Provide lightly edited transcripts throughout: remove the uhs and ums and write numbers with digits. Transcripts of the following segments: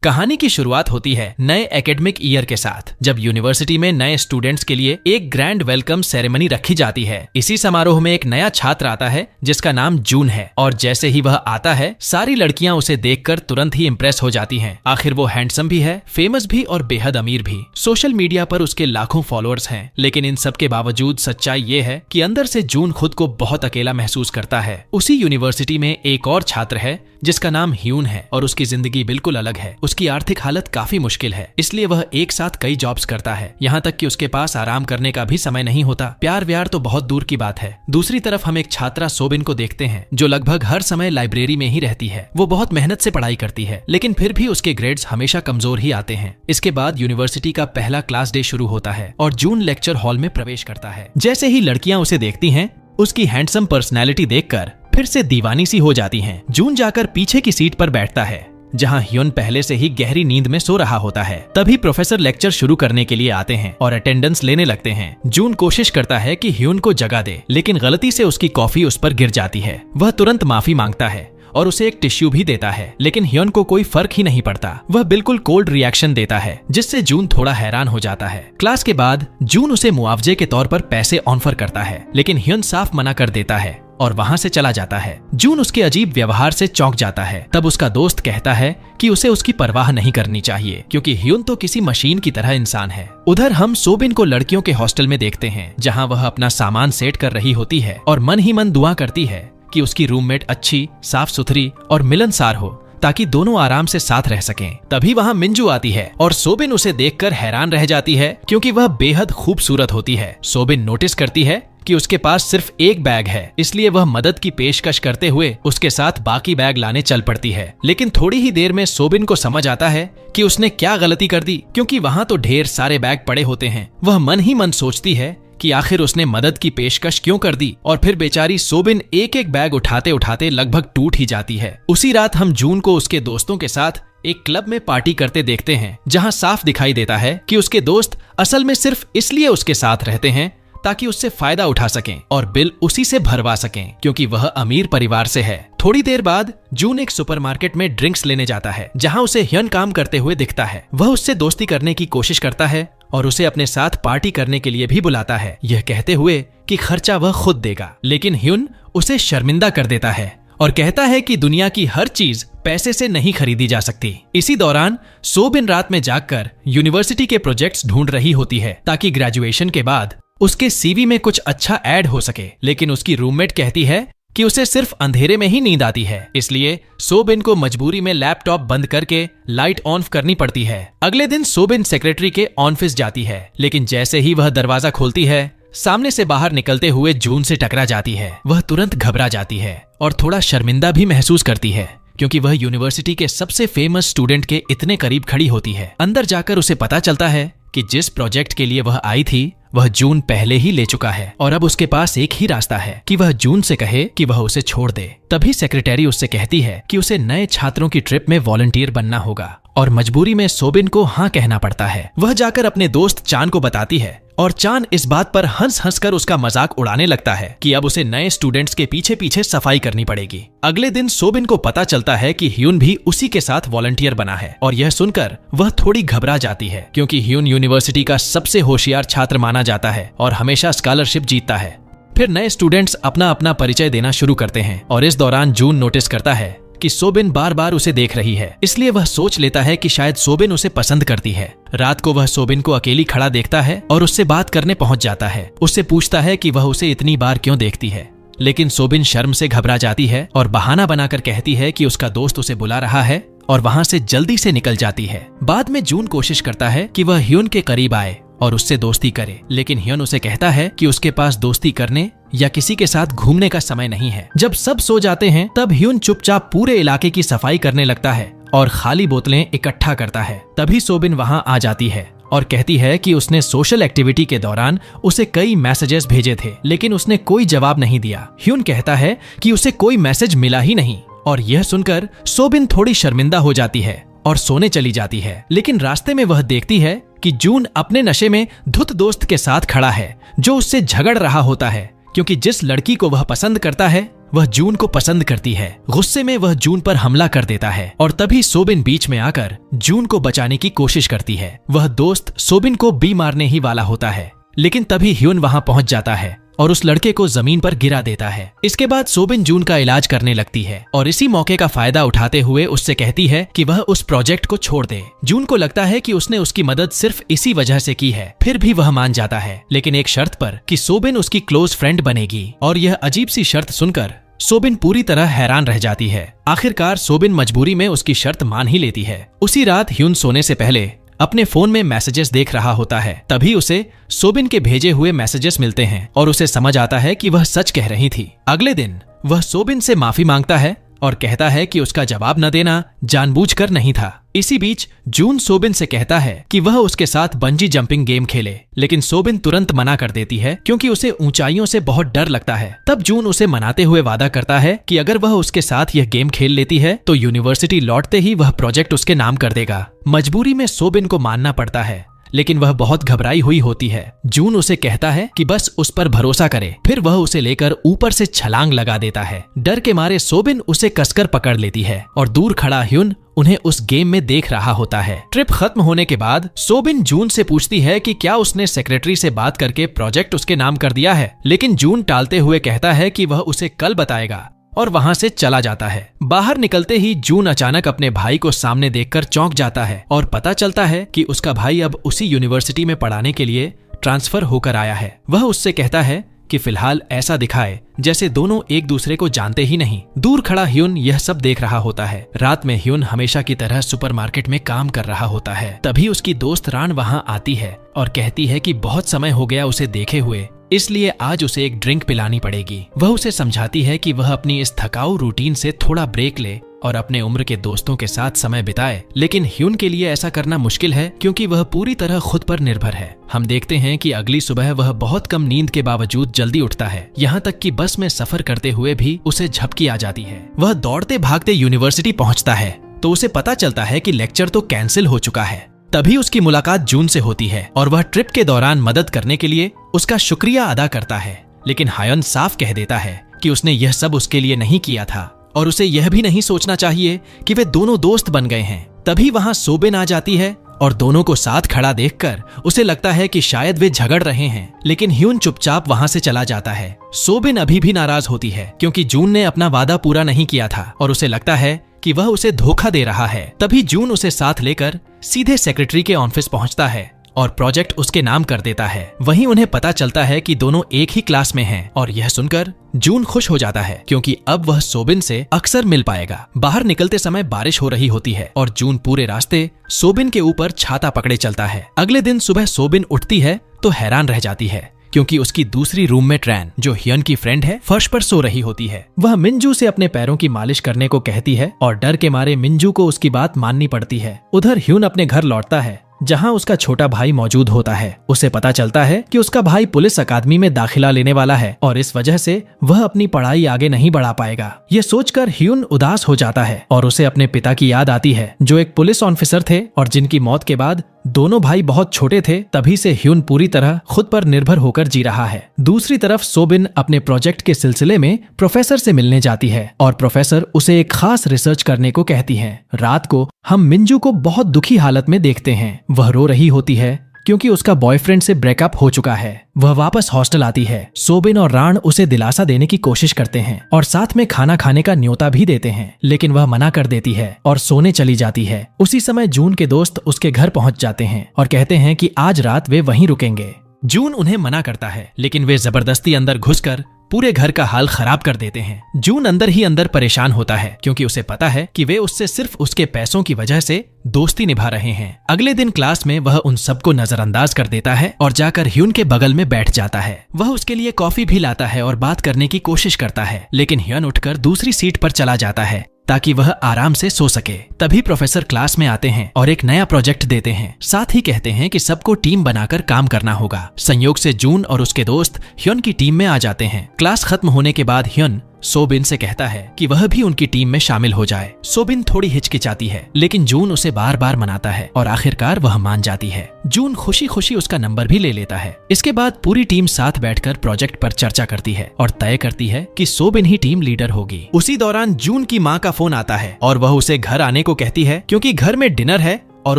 कहानी की शुरुआत होती है नए एकेडमिक ईयर के साथ, जब यूनिवर्सिटी में नए स्टूडेंट्स के लिए एक ग्रैंड वेलकम सेरेमनी रखी जाती है। इसी समारोह में एक नया छात्र आता है जिसका नाम जून है, और जैसे ही वह आता है सारी लड़कियां उसे देखकर तुरंत ही इम्प्रेस हो जाती हैं। आखिर वो हैंडसम भी है, फेमस भी और बेहद अमीर भी। सोशल मीडिया पर उसके लाखों फॉलोअर्स हैं, लेकिन इन सब के बावजूद सच्चाई ये है कि अंदर से जून खुद को बहुत अकेला महसूस करता है। उसी यूनिवर्सिटी में एक और छात्र है जिसका नाम ह्यून है, और उसकी जिंदगी बिल्कुल अलग है। उसकी आर्थिक हालत काफी मुश्किल है, इसलिए वह एक साथ कई जॉब्स करता है, यहाँ तक कि उसके पास आराम करने का भी समय नहीं होता। प्यार व्यार तो बहुत दूर की बात है। दूसरी तरफ हम एक छात्रा सोबिन को देखते हैं जो लगभग हर समय लाइब्रेरी में ही रहती है। वो बहुत मेहनत से पढ़ाई करती है, लेकिन फिर भी उसके ग्रेड्स हमेशा कमजोर ही आते हैं। इसके बाद यूनिवर्सिटी का पहला क्लास डे शुरू होता है और जून लेक्चर हॉल में प्रवेश करता है। जैसे ही लड़कियां उसे देखती हैं, उसकी हैंडसम पर्सनैलिटी देखकर फिर से दीवानी सी हो जाती हैं। जून जाकर पीछे की सीट पर बैठता है जहां ह्यून पहले से ही गहरी नींद में सो रहा होता है। तभी प्रोफेसर लेक्चर शुरू करने के लिए आते हैं और अटेंडेंस लेने लगते हैं। जून कोशिश करता है कि ह्यून को जगा दे, लेकिन गलती से उसकी कॉफी उस पर गिर जाती है। वह तुरंत माफी मांगता है और उसे एक टिश्यू भी देता है, लेकिन ह्यून को कोई फर्क ही नहीं पड़ता। वह बिल्कुल कोल्ड रिएक्शन देता है, जिससे जून थोड़ा हैरान हो जाता है। क्लास के बाद जून उसे मुआवजे के तौर पर पैसे ऑफर करता है, लेकिन ह्यून साफ मना कर देता है और वहां से चला जाता है। जून उसके अजीब व्यवहार से चौंक जाता है। तब उसका दोस्त कहता है कि उसे उसकी परवाह नहीं करनी चाहिए, क्योंकि ह्यून तो किसी मशीन की तरह इंसान है। उधर हम सोबिन को लड़कियों के हॉस्टल में देखते हैं, जहां वह अपना सामान सेट कर रही होती है और मन ही मन दुआ करती है कि उसकी रूममेट अच्छी, साफ सुथरी और मिलनसार हो, ताकि दोनों आराम से साथ रह सकें। तभी वहां मिंजू आती है और सोबिन उसे देखकर हैरान रह जाती है, क्योंकि वह बेहद खूबसूरत होती है। सोबिन नोटिस करती है कि उसके पास सिर्फ एक बैग है, इसलिए वह मदद की पेशकश करते हुए उसके साथ बाकी बैग लाने चल पड़ती है। लेकिन थोड़ी ही देर में सोबिन को समझ आता है कि उसने क्या गलती कर दी, क्योंकि वहां तो ढेर सारे बैग पड़े होते हैं। वह मन ही मन सोचती है कि आखिर उसने मदद की पेशकश क्यों कर दी, और फिर बेचारी सोबिन एक एक बैग उठाते उठाते लगभग टूट ही जाती है। उसी रात हम जून को उसके दोस्तों के साथ एक क्लब में पार्टी करते देखते हैं, जहां साफ दिखाई देता है कि उसके दोस्त असल में सिर्फ इसलिए उसके साथ रहते हैं ताकि उससे फायदा उठा सकें और बिल उसी से भरवा सकें, क्योंकि वह अमीर परिवार से है। थोड़ी देर बाद जून एक सुपरमार्केट में ड्रिंक्स लेने जाता है, जहां उसे ह्यून काम करते हुए दिखता है। वह उससे दोस्ती करने की कोशिश करता है और उसे अपने साथ पार्टी करने के लिए भी बुलाता है, यह कहते हुए कि खर्चा वह खुद देगा। लेकिन ह्यून उसे शर्मिंदा कर देता है और कहता है कि दुनिया की हर चीज पैसे से नहीं खरीदी जा सकती। इसी दौरान सोबिन रात में जागकर यूनिवर्सिटी के प्रोजेक्ट्स ढूंढ रही होती है, ताकि ग्रेजुएशन के बाद उसके सीवी में कुछ अच्छा ऐड हो सके। लेकिन उसकी रूममेट कहती है कि उसे सिर्फ अंधेरे में ही नींद आती है, इसलिए सोबिन को मजबूरी में लैपटॉप बंद करके लाइट ऑन करनी पड़ती है। अगले दिन सोबिन सेक्रेटरी के ऑफिस जाती है, लेकिन जैसे ही वह दरवाजा खोलती है, सामने से बाहर निकलते हुए जून से टकरा जाती है। वह तुरंत घबरा जाती है और थोड़ा शर्मिंदा भी महसूस करती है, क्योंकि वह यूनिवर्सिटी के सबसे फेमस स्टूडेंट के इतने करीब खड़ी होती है। अंदर जाकर उसे पता चलता है कि जिस प्रोजेक्ट के लिए वह आई थी वह जून पहले ही ले चुका है, और अब उसके पास एक ही रास्ता है कि वह जून से कहे कि वह उसे छोड़ दे। तभी सेक्रेटरी उससे कहती है कि उसे नए छात्रों की ट्रिप में वॉलंटियर बनना होगा, और मजबूरी में सोबिन को हाँ कहना पड़ता है। वह जाकर अपने दोस्त चान को बताती है, और चान इस बात पर हंस हंस कर उसका मजाक उड़ाने लगता है कि अब उसे नए स्टूडेंट्स के पीछे पीछे सफाई करनी पड़ेगी। अगले दिन सोबिन को पता चलता है कि ह्यून भी उसी के साथ वॉलंटियर बना है, और यह सुनकर वह थोड़ी घबरा जाती है, क्योंकि ह्यून यूनिवर्सिटी का सबसे होशियार छात्र माना जाता है और हमेशा स्कॉलरशिप जीतता है। फिर नए स्टूडेंट्स अपना अपना परिचय देना शुरू करते हैं, और इस दौरान जून नोटिस करता है कि सोबिन बार बार उसे देख रही है, इसलिए वह सोच लेता है कि शायद सोबिन उसे पसंद करती है। रात को वह सोबिन को अकेली खड़ा देखता है और उससे बात करने पहुंच जाता है। उससे पूछता है कि वह उसे इतनी बार क्यों देखती है, लेकिन सोबिन शर्म से घबरा जाती है और बहाना बनाकर कहती है कि उसका दोस्त उसे बुला रहा है, और वहां से जल्दी से निकल जाती है। बाद में जून कोशिश करता है कि वह ह्यून के करीब आए और उससे दोस्ती करे, लेकिन ह्यून उसे कहता है कि उसके पास दोस्ती करने या किसी के साथ घूमने का समय नहीं है। जब सब सो जाते हैं, तब ह्यून चुपचाप पूरे इलाके की सफाई करने लगता है और खाली बोतलें इकट्ठा करता है। तभी सोबिन वहां आ जाती है और कहती है कि उसने सोशल एक्टिविटी के दौरान उसे कई मैसेजेस भेजे थे, लेकिन उसने कोई जवाब नहीं दिया। ह्यून कहता है कि उसे कोई मैसेज मिला ही नहीं, और यह सुनकर सोबिन थोड़ी शर्मिंदा हो जाती है और सोने चली जाती है। लेकिन रास्ते में वह देखती है कि जून अपने नशे में धुत दोस्त के साथ खड़ा है, जो उससे झगड़ रहा होता है, क्योंकि जिस लड़की को वह पसंद करता है वह जून को पसंद करती है। गुस्से में वह जून पर हमला कर देता है और तभी सोबिन बीच में आकर जून को बचाने की कोशिश करती है। वह दोस्त सोबिन को बी मारने ही वाला होता है, लेकिन तभी ह्यून वहां पहुंच जाता है और उस लड़के को जमीन पर गिरा देता है। इसके बाद सोबिन जून का इलाज करने लगती है और इसी मौके का फायदा उठाते हुए उससे कहती है कि वह उस प्रोजेक्ट को छोड़ दे। जून को लगता है कि उसने उसकी मदद सिर्फ इसी वजह से की है, फिर भी वह मान जाता है, लेकिन एक शर्त पर कि सोबिन उसकी क्लोज फ्रेंड बनेगी। और यह अजीब सी शर्त सुनकर सोबिन पूरी तरह हैरान रह जाती है। आखिरकार सोबिन मजबूरी में उसकी शर्त मान ही लेती है। उसी रात ह्यून सोने से पहले अपने फोन में मैसेजेस देख रहा होता है। तभी उसे सोबिन के भेजे हुए मैसेजेस मिलते हैं और उसे समझ आता है कि वह सच कह रही थी। अगले दिन वह सोबिन से माफी मांगता है और कहता है कि उसका जवाब न देना जानबूझकर नहीं था। इसी बीच जून सोबिन से कहता है कि वह उसके साथ बंजी जंपिंग गेम खेले, लेकिन सोबिन तुरंत मना कर देती है क्योंकि उसे ऊंचाइयों से बहुत डर लगता है। तब जून उसे मनाते हुए वादा करता है कि अगर वह उसके साथ यह गेम खेल लेती है तो यूनिवर्सिटी लौटते ही वह प्रोजेक्ट उसके नाम कर देगा। मजबूरी में सोबिन को मानना पड़ता है, लेकिन वह बहुत घबराई हुई होती है। जून उसे कहता है कि बस उस पर भरोसा करे, फिर वह उसे लेकर ऊपर से छलांग लगा देता है। डर के मारे सोबिन उसे कसकर पकड़ लेती है और दूर खड़ा ह्यून उन्हें उस गेम में देख रहा होता है। ट्रिप खत्म होने के बाद सोबिन जून से पूछती है कि क्या उसने सेक्रेटरी से बात करके प्रोजेक्ट उसके नाम कर दिया है, लेकिन जून टालते हुए कहता है कि वह उसे कल बताएगा और वहां से चला जाता है। बाहर निकलते ही जून अचानक अपने भाई को सामने देखकर चौंक जाता है और पता चलता है कि उसका भाई अब उसी यूनिवर्सिटी में पढ़ाने के लिए ट्रांसफर होकर आया है। वह उससे कहता है कि फिलहाल ऐसा दिखाए जैसे दोनों एक दूसरे को जानते ही नहीं। दूर खड़ा ह्यून यह सब देख रहा होता है। रात में ह्यून हमेशा की तरह सुपरमार्केट में काम कर रहा होता है। तभी उसकी दोस्त रान वहां आती है और कहती है कि बहुत समय हो गया उसे देखे हुए, इसलिए आज उसे एक ड्रिंक पिलानी पड़ेगी। वह उसे समझाती है कि वह अपनी इस थकाऊ रूटीन से थोड़ा ब्रेक ले और अपने उम्र के दोस्तों के साथ समय बिताए, लेकिन ह्यून के लिए ऐसा करना मुश्किल है क्योंकि वह पूरी तरह खुद पर निर्भर है। हम देखते हैं कि अगली सुबह वह बहुत कम नींद के बावजूद जल्दी उठता है, यहाँ तक कि बस में सफर करते हुए भी उसे झपकी आ जाती है। वह दौड़ते भागते यूनिवर्सिटी पहुँचता है तो उसे पता चलता है कि लेक्चर तो कैंसिल हो चुका है। तभी उसकी मुलाकात जून से होती है और वह ट्रिप के दौरान मदद करने के लिए उसका शुक्रिया अदा करता है, लेकिन हायन साफ कह देता है कि उसने यह सब उसके लिए नहीं किया था और उसे यह भी नहीं सोचना चाहिए कि वे दोनों दोस्त बन गए हैं। तभी वहां सोबिन आ जाती है और दोनों को साथ खड़ा देखकर उसे लगता है कि शायद वे झगड़ रहे हैं, लेकिन ह्यून चुपचाप वहां से चला जाता है। सोबिन अभी भी नाराज होती है क्योंकि जून ने अपना वादा पूरा नहीं किया था और उसे लगता है कि वह उसे धोखा दे रहा है। तभी जून उसे साथ लेकर सीधे सेक्रेटरी के ऑफिस पहुंचता है और प्रोजेक्ट उसके नाम कर देता है। वहीं उन्हें पता चलता है कि दोनों एक ही क्लास में हैं और यह सुनकर जून खुश हो जाता है क्योंकि अब वह सोबिन से अक्सर मिल पाएगा। बाहर निकलते समय बारिश हो रही होती है और जून पूरे रास्ते सोबिन के ऊपर छाता पकड़े चलता है। अगले दिन सुबह सोबिन उठती है तो हैरान रह जाती है क्योंकि उसकी दूसरी रूममेट रैन, जो ह्यून की फ्रेंड है, फर्श पर सो रही होती है। वह मिंजू से अपने पैरों की मालिश करने को कहती है और डर के मारे मिंजू को उसकी बात माननी पड़ती है। उधर ह्यून अपने घर लौटता है जहां उसका छोटा भाई मौजूद होता है। उसे पता चलता है कि उसका भाई पुलिस अकादमी में दाखिला लेने वाला है और इस वजह से वह अपनी पढ़ाई आगे नहीं बढ़ा पाएगा। यह सोचकर ह्यून उदास हो जाता है और उसे अपने पिता की याद आती है जो एक पुलिस ऑफिसर थे और जिनकी मौत के बाद दोनों भाई बहुत छोटे थे। तभी से ह्यून पूरी तरह खुद पर निर्भर होकर जी रहा है। दूसरी तरफ सोबिन अपने प्रोजेक्ट के सिलसिले में प्रोफेसर से मिलने जाती है और प्रोफेसर उसे एक खास रिसर्च करने को कहती है। रात को हम मिंजू को बहुत दुखी हालत में देखते हैं। वह रो रही होती है क्योंकि उसका बॉयफ्रेंड से ब्रेकअप हो चुका है। वह वापस हॉस्टल आती है। सोबिन और राण उसे दिलासा देने की कोशिश करते हैं और साथ में खाना खाने का न्योता भी देते हैं, लेकिन वह मना कर देती है और सोने चली जाती है। उसी समय जून के दोस्त उसके घर पहुंच जाते हैं और कहते हैं कि आज रात वे वहीं रुकेंगे। जून उन्हें मना करता है, लेकिन वे जबरदस्ती अंदर घुसकर पूरे घर का हाल खराब कर देते हैं। जून अंदर ही अंदर परेशान होता है क्योंकि उसे पता है कि वे उससे सिर्फ उसके पैसों की वजह से दोस्ती निभा रहे हैं। अगले दिन क्लास में वह उन सबको नजरअंदाज कर देता है और जाकर ह्यून के बगल में बैठ जाता है। वह उसके लिए कॉफी भी लाता है और बात करने की कोशिश करता है, लेकिन ह्यून उठकर दूसरी सीट पर चला जाता है ताकि वह आराम से सो सके। तभी प्रोफेसर क्लास में आते हैं और एक नया प्रोजेक्ट देते हैं। साथ ही कहते हैं कि सबको टीम बनाकर काम करना होगा। संयोग से जून और उसके दोस्त ह्यून की टीम में आ जाते हैं। क्लास खत्म होने के बाद ह्यून सोबिन से कहता है कि वह भी उनकी टीम में शामिल हो जाए। सोबिन थोड़ी हिचकिचाती है, लेकिन जून उसे बार बार मनाता है और आखिरकार वह मान जाती है। जून खुशी खुशी उसका नंबर भी ले लेता है। इसके बाद पूरी टीम साथ बैठकर प्रोजेक्ट पर चर्चा करती है और तय करती है कि सोबिन ही टीम लीडर होगी। उसी दौरान जून की माँ का फोन आता है और वह उसे घर आने को कहती है क्योंकि घर में डिनर है और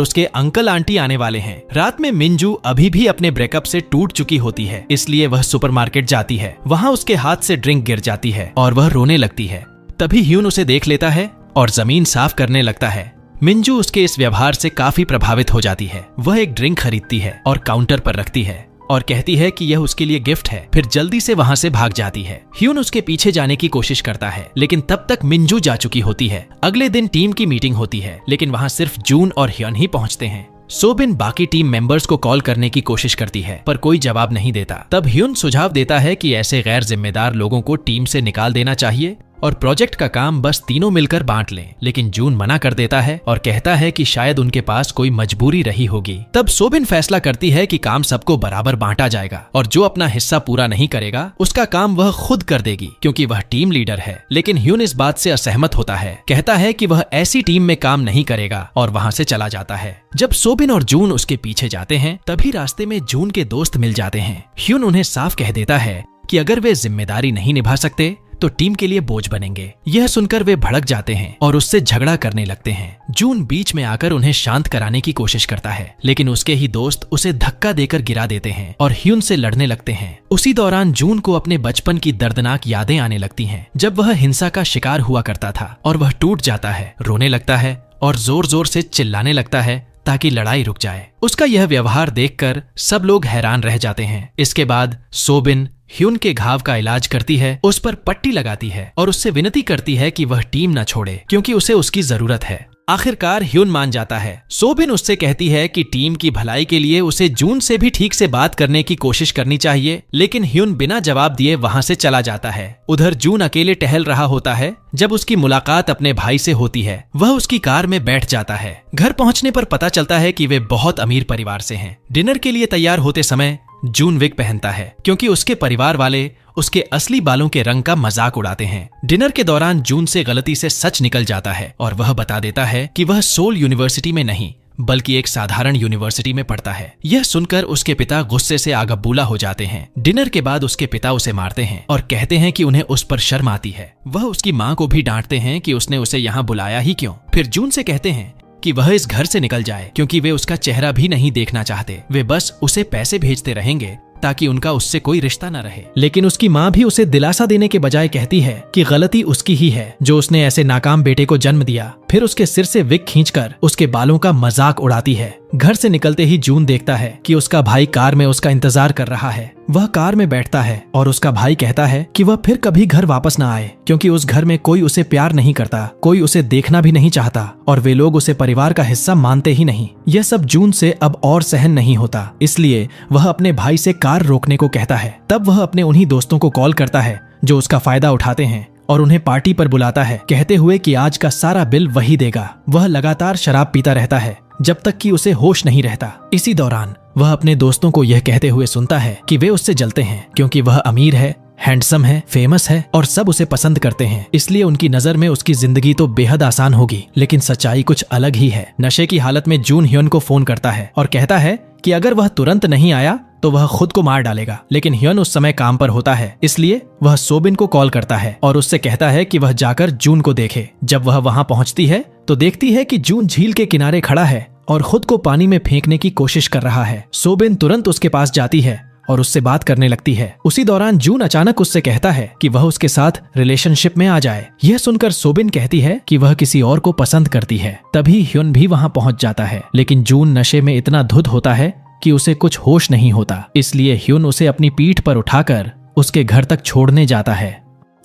उसके अंकल आंटी आने वाले हैं। रात में मिंजू अभी भी अपने ब्रेकअप से टूट चुकी होती है, इसलिए वह सुपरमार्केट जाती है। वहाँ उसके हाथ से ड्रिंक गिर जाती है और वह रोने लगती है। तभी ह्यून उसे देख लेता है और जमीन साफ करने लगता है। मिंजू उसके इस व्यवहार से काफी प्रभावित हो जाती है। वह एक ड्रिंक खरीदती है और काउंटर पर रखती है और कहती है कि यह उसके लिए गिफ्ट है, फिर जल्दी से वहाँ से भाग जाती है। ह्यून उसके पीछे जाने की कोशिश करता है, लेकिन तब तक मिंजू जा चुकी होती है। अगले दिन टीम की मीटिंग होती है, लेकिन वहाँ सिर्फ जून और ह्यून ही पहुँचते हैं। सोबिन बाकी टीम मेंबर्स को कॉल करने की कोशिश करती है, पर कोई जवाब नहीं देता। तब ह्यून सुझाव देता है कि ऐसे गैर जिम्मेदार लोगों को टीम से निकाल देना चाहिए और प्रोजेक्ट का काम बस तीनों मिलकर बांट लें। लेकिन जून मना कर देता है और कहता है कि शायद उनके पास कोई मजबूरी रही होगी। तब सोबिन फैसला करती है कि काम सबको बराबर बांटा जाएगा और जो अपना हिस्सा पूरा नहीं करेगा उसका काम वह खुद कर देगी, क्योंकि वह टीम लीडर है। लेकिन ह्यून इस बात से असहमत होता है, कहता है कि वह ऐसी टीम में काम नहीं करेगा और वहाँ से चला जाता है। जब सोबिन और जून उसके पीछे जाते हैं, तभी रास्ते में जून के दोस्त मिल जाते हैं। ह्यून उन्हें साफ कह देता है कि अगर वे जिम्मेदारी नहीं निभा सकते तो टीम के लिए बोझ बनेंगे। यह सुनकर वे भड़क जाते हैं और उससे झगड़ा करने लगते हैं। जून बीच में आकर उन्हें शांत कराने की कोशिश करता है, लेकिन उसके ही दोस्त उसे धक्का देकर गिरा देते हैं और ह्यून से लड़ने लगते हैं। उसी दौरान जून को अपने बचपन की दर्दनाक यादें आने लगती हैं, जब वह हिंसा का शिकार हुआ करता था, और वह टूट जाता है, रोने लगता है और जोर जोर से चिल्लाने लगता है ताकि लड़ाई रुक जाए। उसका यह व्यवहार देखकर सब लोग हैरान रह जाते हैं। इसके बाद सोबिन ह्यून के घाव का इलाज करती है, उस पर पट्टी लगाती है और उससे विनती करती है कि वह टीम न छोड़े, क्योंकि उसे उसकी जरूरत है। आखिरकार ह्यून मान जाता है। सोबिन उससे कहती है कि टीम की भलाई के लिए उसे जून से भी ठीक से बात करने की कोशिश करनी चाहिए, लेकिन ह्यून बिना जवाब दिए वहां से चला जाता है। उधर जून अकेले टहल रहा होता है जब उसकी मुलाकात अपने भाई से होती है। वह उसकी कार में बैठ जाता है। घर पहुंचने पर पता चलता है कि वे बहुत अमीर परिवार से हैं। डिनर के लिए तैयार होते समय जून विग पहनता है, क्योंकि उसके परिवार वाले उसके असली बालों के रंग का मजाक उड़ाते हैं। डिनर के दौरान जून से गलती से सच निकल जाता है और वह बता देता है कि वह सोल यूनिवर्सिटी में नहीं बल्कि एक साधारण यूनिवर्सिटी में पढ़ता है। यह सुनकर उसके पिता गुस्से से आगबूला हो जाते हैं। डिनर के बाद उसके पिता उसे मारते हैं और कहते हैं कि उन्हें उस पर शर्म आती है। वह उसकी माँ को भी डांटते हैं कि उसने उसे यहाँ बुलाया ही क्यों। फिर जून से कहते हैं कि वह इस घर से निकल जाए, क्योंकि वे उसका चेहरा भी नहीं देखना चाहते। वे बस उसे पैसे भेजते रहेंगे ताकि उनका उससे कोई रिश्ता न रहे। लेकिन उसकी माँ भी उसे दिलासा देने के बजाय कहती है कि गलती उसकी ही है जो उसने ऐसे नाकाम बेटे को जन्म दिया। फिर उसके सिर से विग खींचकर उसके बालों का मजाक उड़ाती है। घर से निकलते ही जून देखता है कि उसका भाई कार में उसका इंतजार कर रहा है। वह कार में बैठता है और उसका भाई कहता है कि वह फिर कभी घर वापस न आए, क्योंकि उस घर में कोई उसे प्यार नहीं करता, कोई उसे देखना भी नहीं चाहता और वे लोग उसे परिवार का हिस्सा मानते ही नहीं। यह सब जून से अब और सहन नहीं होता, इसलिए वह अपने भाई से कार रोकने को कहता है। तब वह अपने उन्हीं दोस्तों को कॉल करता है जो उसका फायदा उठाते हैं और उन्हें पार्टी पर बुलाता है, कहते हुए कि आज का सारा बिल वही देगा। वह लगातार शराब पीता रहता है जब तक कि उसे होश नहीं रहता। इसी दौरान वह अपने दोस्तों को यह कहते हुए सुनता है कि वे उससे जलते हैं, क्योंकि वह अमीर है, हैंडसम है, फेमस है और सब उसे पसंद करते हैं, इसलिए उनकी नजर में उसकी जिंदगी तो बेहद आसान होगी। लेकिन सच्चाई कुछ अलग ही है। नशे की हालत में जून ह्यून को फोन करता है और कहता है कि अगर वह तुरंत नहीं आया तो वह खुद को मार डालेगा। लेकिन ह्यून उस समय काम पर होता है, इसलिए वह सोबिन को कॉल करता है और उससे कहता है कि वह जाकर जून को देखे। जब वह वहां पहुंचती है तो देखती है कि जून झील के किनारे खड़ा है और खुद को पानी में फेंकने की कोशिश कर रहा है। सोबिन तुरंत उसके पास जाती है और उससे बात करने लगती है। उसी दौरान जून अचानक उससे कहता है कि वह उसके साथ रिलेशनशिप में आ जाए। यह सुनकर सोबिन कहती है कि वह किसी और को पसंद करती है। तभी ह्यून भी वहां पहुंच जाता है, लेकिन जून नशे में इतना धुत होता है कि उसे कुछ होश नहीं होता, इसलिए ह्यून उसे अपनी पीठ पर उठाकर उसके घर तक छोड़ने जाता है।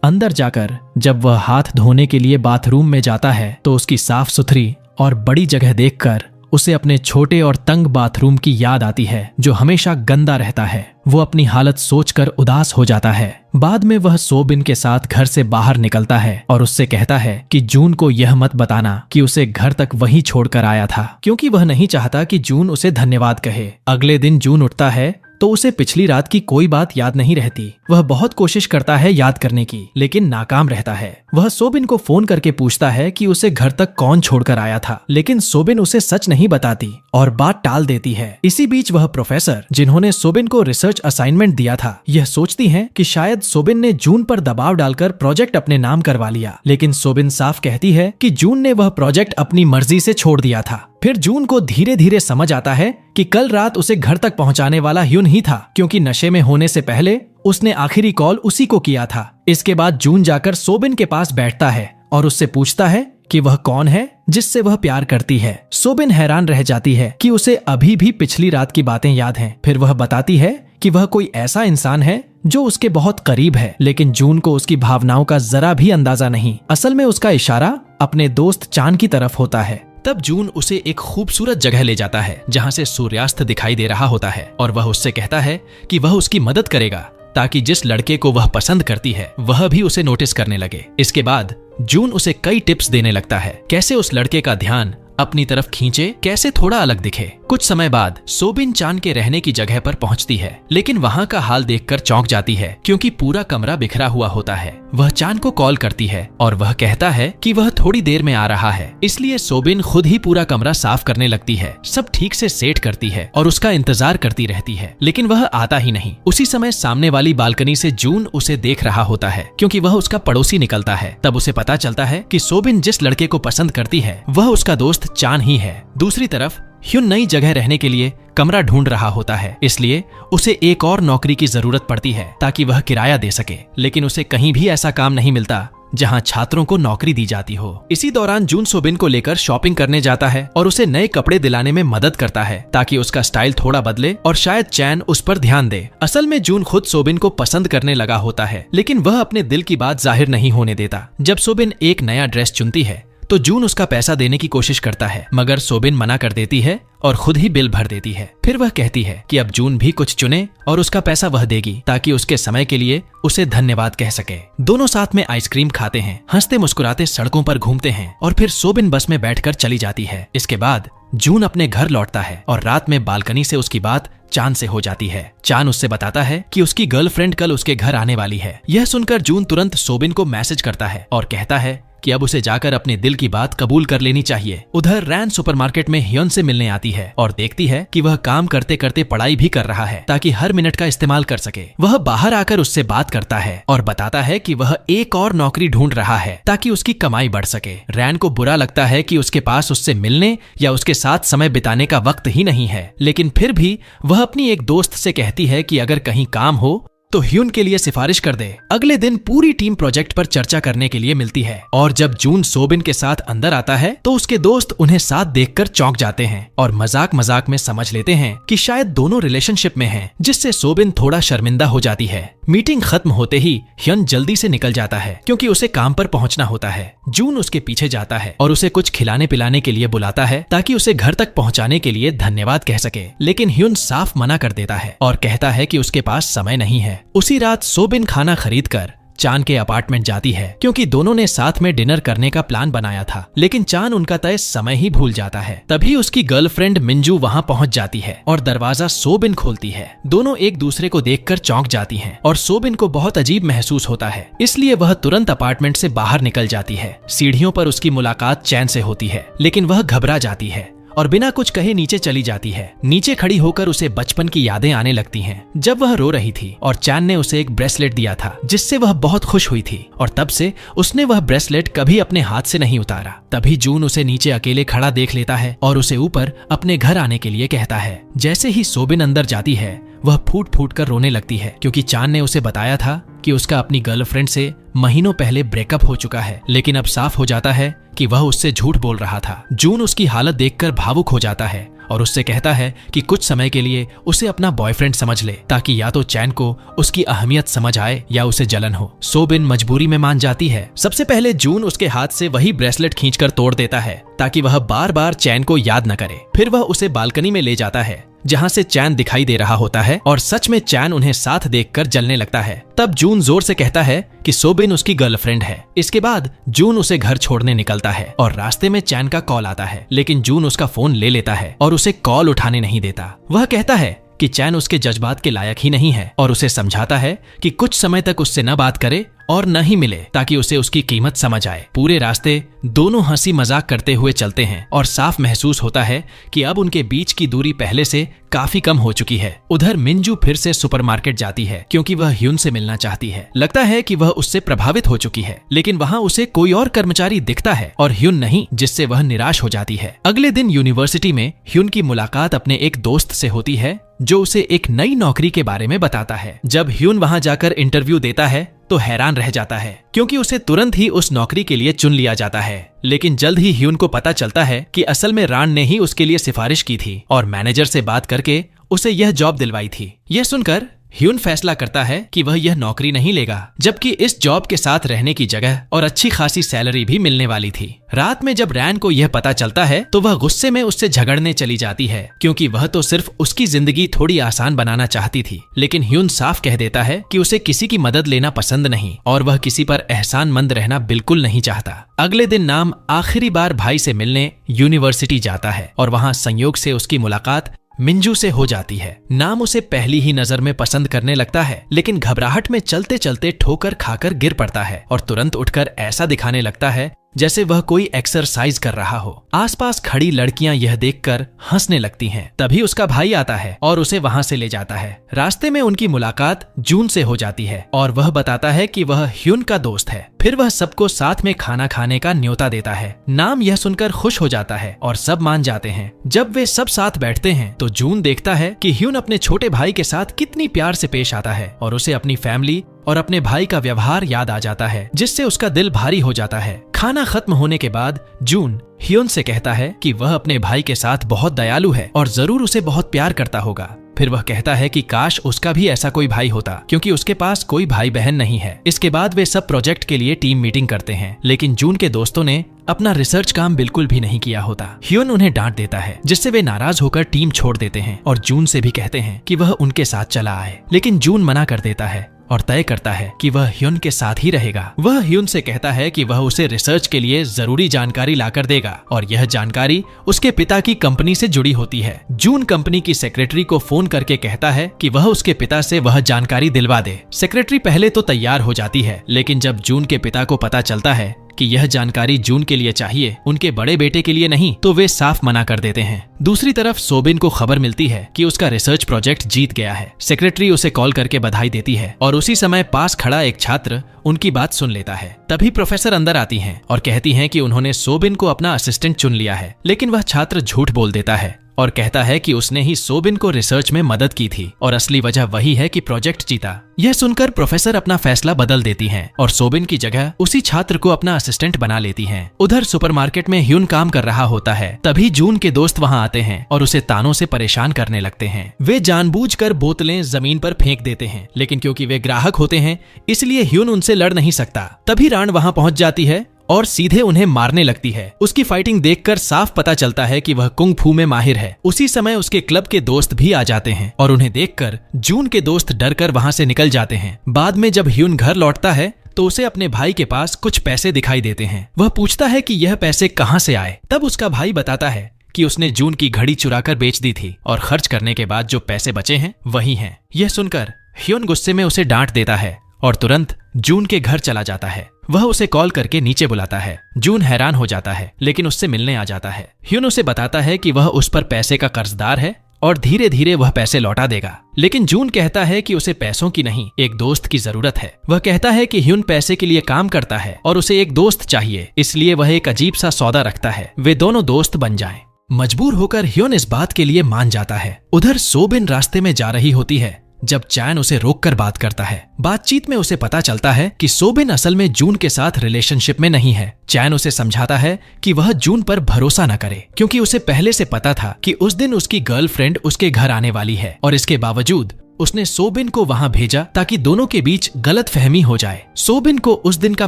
अंदर जाकर जब वह हाथ धोने के लिए बाथरूम में जाता है तो उसकी साफ सुथरी और बड़ी जगह देखकर उसे अपने छोटे और तंग बाथरूम की याद आती है जो हमेशा गंदा रहता है। वो अपनी हालत सोचकर उदास हो जाता है। बाद में वह सोबिन के साथ घर से बाहर निकलता है और उससे कहता है कि जून को यह मत बताना कि उसे घर तक वही छोड़कर आया था, क्योंकि वह नहीं चाहता कि जून उसे धन्यवाद कहे। अगले दिन जून उठता है तो उसे पिछली रात की कोई बात याद नहीं रहती। वह बहुत कोशिश करता है याद करने की, लेकिन नाकाम रहता है। वह सोबिन को फोन करके पूछता है कि उसे घर तक कौन छोड़कर आया था, लेकिन सोबिन उसे सच नहीं बताती और बात टाल देती है। इसी बीच वह प्रोफेसर जिन्होंने सोबिन को रिसर्च असाइनमेंट दिया था, यह सोचती हैं कि शायद सोबिन ने जून पर दबाव डालकर प्रोजेक्ट अपने नाम करवा लिया, लेकिन सोबिन साफ कहती है कि जून ने वह प्रोजेक्ट अपनी मर्जी से छोड़ दिया था। फिर जून को धीरे धीरे समझ आता है कि कल रात उसे घर तक पहुंचाने वाला ह्युन ही था, क्योंकि नशे में होने से पहले उसने आखिरी कॉल उसी को किया था। इसके बाद जून जाकर सोबिन के पास बैठता है और उससे पूछता है कि वह कौन है जिससे वह प्यार करती है। सोबिन हैरान रह जाती है कि उसे अभी भी पिछली रात की बातें याद हैं। फिर वह बताती है कि वह कोई ऐसा इंसान है जो उसके बहुत करीब है, लेकिन जून को उसकी भावनाओं का जरा भी अंदाजा नहीं। असल में उसका इशारा अपने दोस्त चान की तरफ होता है। तब जून उसे एक खूबसूरत जगह ले जाता है जहां से सूर्यास्त दिखाई दे रहा होता है, और वह उससे कहता है कि वह उसकी मदद करेगा ताकि जिस लड़के को वह पसंद करती है वह भी उसे नोटिस करने लगे। इसके बाद जून उसे कई टिप्स देने लगता है, कैसे उस लड़के का ध्यान अपनी तरफ खींचे, कैसे थोड़ा अलग दिखे। कुछ समय बाद सोबिन चान के रहने की जगह पर पहुंचती है, लेकिन वहां का हाल देखकर चौंक जाती है क्योंकि पूरा कमरा बिखरा हुआ होता है। वह चान को कॉल करती है और वह कहता है कि वह थोड़ी देर में आ रहा है, इसलिए सोबिन खुद ही पूरा कमरा साफ करने लगती है, सब ठीक से सेट करती है और उसका इंतजार करती रहती है, लेकिन वह आता ही नहीं। उसी समय सामने वाली बालकनी से जून उसे देख रहा होता है क्योंकि वह उसका पड़ोसी निकलता है। तब उसे पता चलता है कि सोबिन जिस लड़के को पसंद करती है वह उसका दोस्त चान ही है। दूसरी तरफ ह्युन नई जगह रहने के लिए कमरा ढूंढ रहा होता है, इसलिए उसे एक और नौकरी की जरूरत पड़ती है ताकि वह किराया दे सके, लेकिन उसे कहीं भी ऐसा काम नहीं मिलता जहां छात्रों को नौकरी दी जाती हो। इसी दौरान जून सोबिन को लेकर शॉपिंग करने जाता है और उसे नए कपड़े दिलाने में मदद करता है ताकि उसका स्टाइल थोड़ा बदले और शायद चैन उस पर ध्यान दे। असल में जून खुद सोबिन को पसंद करने लगा होता है, लेकिन वह अपने दिल की बात जाहिर नहीं होने देता। जब सोबिन एक नया ड्रेस चुनती है तो जून उसका पैसा देने की कोशिश करता है, मगर सोबिन मना कर देती है और खुद ही बिल भर देती है। फिर वह कहती है कि अब जून भी कुछ चुने और उसका पैसा वह देगी ताकि उसके समय के लिए उसे धन्यवाद कह सके। दोनों साथ में आइसक्रीम खाते हैं, हंसते मुस्कुराते सड़कों पर घूमते हैं और फिर सोबिन बस में बैठकर चली जाती है। इसके बाद जून अपने घर लौटता है और रात में बालकनी से उसकी बात चान से हो जाती है। चान उससे बताता है कि उसकी गर्लफ्रेंड कल उसके घर आने वाली है। यह सुनकर जून तुरंत सोबिन को मैसेज करता है और कहता है कि अब उसे जाकर अपने दिल की बात कबूल कर लेनी चाहिए। उधर रैन सुपरमार्केट में ह्युन से मिलने आती है और देखती है कि वह काम करते करते पढ़ाई भी कर रहा है ताकि हर मिनट का इस्तेमाल कर सके। वह बाहर आकर उससे बात करता है और बताता है कि वह एक और नौकरी ढूंढ रहा है ताकि उसकी कमाई बढ़ सके। रैन को बुरा लगता है कि उसके पास उससे मिलने या उसके साथ समय बिताने का वक्त ही नहीं है, लेकिन फिर भी वह अपनी एक दोस्त से कहती है कि अगर कहीं काम हो तो ह्युन के लिए सिफारिश कर दे। अगले दिन पूरी टीम प्रोजेक्ट पर चर्चा करने के लिए मिलती है और जब जून सोबिन के साथ अंदर आता है तो उसके दोस्त उन्हें साथ देखकर चौंक जाते हैं और मजाक मजाक में समझ लेते हैं कि शायद दोनों रिलेशनशिप में हैं, जिससे सोबिन थोड़ा शर्मिंदा हो जाती है। मीटिंग खत्म होते ही ह्युन जल्दी से निकल जाता है क्योंकि उसे काम पर पहुंचना होता है। जून उसके पीछे जाता है और उसे कुछ खिलाने पिलाने के लिए बुलाता है ताकि उसे घर तक पहुंचाने के लिए धन्यवाद कह सके, लेकिन ह्युन साफ मना कर देता है और कहता है कि उसके पास समय नहीं है। उसी रात सोबिन खाना खरीद कर चान के अपार्टमेंट जाती है क्योंकि दोनों ने साथ में डिनर करने का प्लान बनाया था, लेकिन चान उनका तय समय ही भूल जाता है। तभी उसकी गर्लफ्रेंड मिंजू वहां पहुंच जाती है और दरवाजा सोबिन खोलती है। दोनों एक दूसरे को देखकर चौंक जाती हैं और सोबिन को बहुत अजीब महसूस होता है, इसलिए वह तुरंत अपार्टमेंट से बाहर निकल जाती है। सीढ़ियों पर उसकी मुलाकात चैन से होती है, लेकिन वह घबरा जाती है और बिना कुछ कहे नीचे चली जाती है। नीचे खड़ी होकर उसे बचपन की यादें आने लगती हैं, जब वह रो रही थी और चैन ने उसे एक ब्रेसलेट दिया था जिससे वह बहुत खुश हुई थी और तब से उसने वह ब्रेसलेट कभी अपने हाथ से नहीं उतारा। तभी जून उसे नीचे अकेले खड़ा देख लेता है और उसे ऊपर अपने घर आने के लिए कहता है। जैसे ही सोबिन अंदर जाती है वह फूट फूट कर रोने लगती है क्योंकि चान ने उसे बताया था कि उसका अपनी गर्लफ्रेंड से महीनों पहले ब्रेकअप हो चुका है, लेकिन अब साफ हो जाता है कि वह उससे झूठ बोल रहा था। जून उसकी हालत देखकर भावुक हो जाता है और उससे कहता है कि कुछ समय के लिए उसे अपना बॉयफ्रेंड समझ ले ताकि या तो चैन को उसकी अहमियत समझ आए या उसे जलन हो। सोबिन मजबूरी में मान जाती है। सबसे पहले जून उसके हाथ से वही ब्रेसलेट खींचकर तोड़ देता है ताकि वह बार बार चैन को याद न करे। फिर वह उसे बालकनी में ले जाता है जहां से चैन दिखाई दे रहा होता है और सच में चैन उन्हें साथ देखकर जलने लगता है। तब जून जोर से कहता है कि सोबिन उसकी गर्लफ्रेंड है। इसके बाद जून उसे घर छोड़ने निकलता है और रास्ते में चैन का कॉल आता है, लेकिन जून उसका फोन ले लेता है और उसे कॉल उठाने नहीं देता। वह कहता है कि चैन उसके जज्बात के लायक ही नहीं है और उसे समझाता है कि कुछ समय तक उससे न बात करे और न ही मिले ताकि उसे उसकी कीमत समझ आए। पूरे रास्ते दोनों हंसी मजाक करते हुए चलते हैं और साफ महसूस होता है कि अब उनके बीच की दूरी पहले से काफी कम हो चुकी है। उधर मिंजू फिर से सुपरमार्केट जाती है क्योंकि वह ह्यून से मिलना चाहती है। लगता है कि वह उससे प्रभावित हो चुकी है, लेकिन वहाँ उसे कोई और कर्मचारी दिखता है और ह्यून नहीं, जिससे वह निराश हो जाती है। अगले दिन यूनिवर्सिटी में ह्यून की मुलाकात अपने एक दोस्त से होती है जो उसे एक नई नौकरी के बारे में बताता है। जब ह्यून वहां जाकर इंटरव्यू देता है तो हैरान रह जाता है क्योंकि उसे तुरंत ही उस नौकरी के लिए चुन लिया जाता है। लेकिन जल्द ही ह्यून को पता चलता है कि असल में रान ने ही उसके लिए सिफारिश की थी और मैनेजर से बात करके उसे यह जॉब दिलवाई थी। यह सुनकर ह्यून फैसला करता है कि वह यह नौकरी नहीं लेगा, जबकि इस जॉब के साथ रहने की जगह और अच्छी खासी सैलरी भी मिलने वाली थी। रात में जब रैन को यह पता चलता है तो वह गुस्से में उससे झगड़ने चली जाती है क्योंकि वह तो सिर्फ उसकी जिंदगी थोड़ी आसान बनाना चाहती थी। लेकिन ह्यून साफ कह देता है कि उसे किसी की मदद लेना पसंद नहीं और वह किसी पर एहसानमंद रहना बिल्कुल नहीं चाहता। अगले दिन नाम आखिरी बार भाई से मिलने यूनिवर्सिटी जाता है और वहाँ संयोग से उसकी मुलाकात मिंजू से हो जाती है। नाम उसे पहली ही नजर में पसंद करने लगता है, लेकिन घबराहट में चलते चलते ठोकर खाकर गिर पड़ता है और तुरंत उठकर ऐसा दिखाने लगता है जैसे वह कोई एक्सरसाइज कर रहा हो। आसपास खड़ी लड़कियां यह देखकर हंसने लगती हैं। तभी उसका भाई आता है और उसे वहां से ले जाता है। रास्ते में उनकी मुलाकात जून से हो जाती है और वह बताता है कि वह ह्यून का दोस्त है। फिर वह सबको साथ में खाना खाने का न्योता देता है। नाम यह सुनकर खुश हो जाता है और सब मान जाते हैं। जब वे सब साथ बैठते हैं तो जून देखता है कि ह्यून अपने छोटे भाई के साथ कितनी प्यार से पेश आता है और उसे अपनी फैमिली और अपने भाई का व्यवहार याद आ जाता है, जिससे उसका दिल भारी हो जाता है। खाना खत्म होने के बाद जून ह्यून से कहता है कि वह अपने भाई के साथ बहुत दयालु है और जरूर उसे बहुत प्यार करता होगा। फिर वह कहता है कि काश उसका भी ऐसा कोई भाई होता, क्योंकि उसके पास कोई भाई बहन नहीं है। इसके बाद वे सब प्रोजेक्ट के लिए टीम मीटिंग करते हैं, लेकिन जून के दोस्तों ने अपना रिसर्च काम बिल्कुल भी नहीं किया होता। ह्यून उन्हें डांट देता है, जिससे वे नाराज होकर टीम छोड़ देते हैं और जून से भी कहते हैं कि वह उनके साथ चला आए, लेकिन जून मना कर देता है और तय करता है कि वह ह्यून के साथ ही रहेगा। वह ह्यून से कहता है कि वह उसे रिसर्च के लिए जरूरी जानकारी लाकर देगा और यह जानकारी उसके पिता की कंपनी से जुड़ी होती है। जून कंपनी की सेक्रेटरी को फोन करके कहता है कि वह उसके पिता से वह जानकारी दिलवा दे। सेक्रेटरी पहले तो तैयार हो जाती है, लेकिन जब जून के पिता को पता चलता है कि यह जानकारी जून के लिए चाहिए, उनके बड़े बेटे के लिए नहीं, तो वे साफ मना कर देते हैं। दूसरी तरफ सोबिन को खबर मिलती है कि उसका रिसर्च प्रोजेक्ट जीत गया है। सेक्रेटरी उसे कॉल करके बधाई देती है और उसी समय पास खड़ा एक छात्र उनकी बात सुन लेता है। तभी प्रोफेसर अंदर आती हैं और कहती हैं कि उन्होंने सोबिन को अपना असिस्टेंट चुन लिया है, लेकिन वह छात्र झूठ बोल देता है और कहता है कि उसने ही सोबिन को रिसर्च में मदद की थी और असली वजह वही है कि प्रोजेक्ट जीता। यह सुनकर प्रोफेसर अपना फैसला बदल देती हैं और सोबिन की जगह उसी छात्र को अपना असिस्टेंट बना लेती हैं। उधर सुपरमार्केट में ह्यून काम कर रहा होता है। तभी जून के दोस्त वहां आते हैं और उसे तानों से परेशान करने लगते हैं। वे जानबूझकर बोतलें जमीन पर फेंक देते हैं, लेकिन क्योंकि वे ग्राहक होते हैं इसलिए ह्यून उनसे लड़ नहीं सकता। तभी रान वहां पहुंच जाती है और सीधे उन्हें मारने लगती है। उसकी फाइटिंग देखकर साफ पता चलता है कि वह कुंग फू में माहिर है। उसी समय उसके क्लब के दोस्त भी आ जाते हैं और उन्हें देखकर जून के दोस्त डरकर वहां से निकल जाते हैं। बाद में जब ह्यून घर लौटता है तो उसे अपने भाई के पास कुछ पैसे दिखाई देते हैं। वह पूछता है कि यह पैसे कहां से आए। तब उसका भाई बताता है कि उसने जून की घड़ी चुराकर बेच दी थी और खर्च करने के बाद जो पैसे बचे हैं वही हैं। यह सुनकर ह्यून गुस्से में उसे डांट देता है और तुरंत जून के घर चला जाता है। वह उसे कॉल करके नीचे बुलाता है। जून हैरान हो जाता है, लेकिन उससे मिलने आ जाता है। ह्यून उसे बताता है कि वह उस पर पैसे का कर्जदार है और धीरे धीरे वह पैसे लौटा देगा। लेकिन जून कहता है कि उसे पैसों की नहीं, एक दोस्त की जरूरत है। वह कहता है कि ह्यून पैसे के लिए काम करता है और उसे एक दोस्त चाहिए, इसलिए वह एक अजीब सा सौदा रखता है, वे दोनों दोस्त बन जाएं। मजबूर होकर ह्यून इस बात के लिए मान जाता है। उधर सोबिन रास्ते में जा रही होती है जब चैन उसे रोककर बात करता है। बातचीत में उसे पता चलता है कि सोबिन असल में जून के साथ रिलेशनशिप में नहीं है। चैन उसे समझाता है कि वह जून पर भरोसा न करे, क्योंकि उसे पहले से पता था कि उस दिन उसकी गर्लफ्रेंड उसके घर आने वाली है और इसके बावजूद उसने सोबिन को वहां भेजा ताकि दोनों के बीच गलतफहमी हो जाए। सोबिन को उस दिन का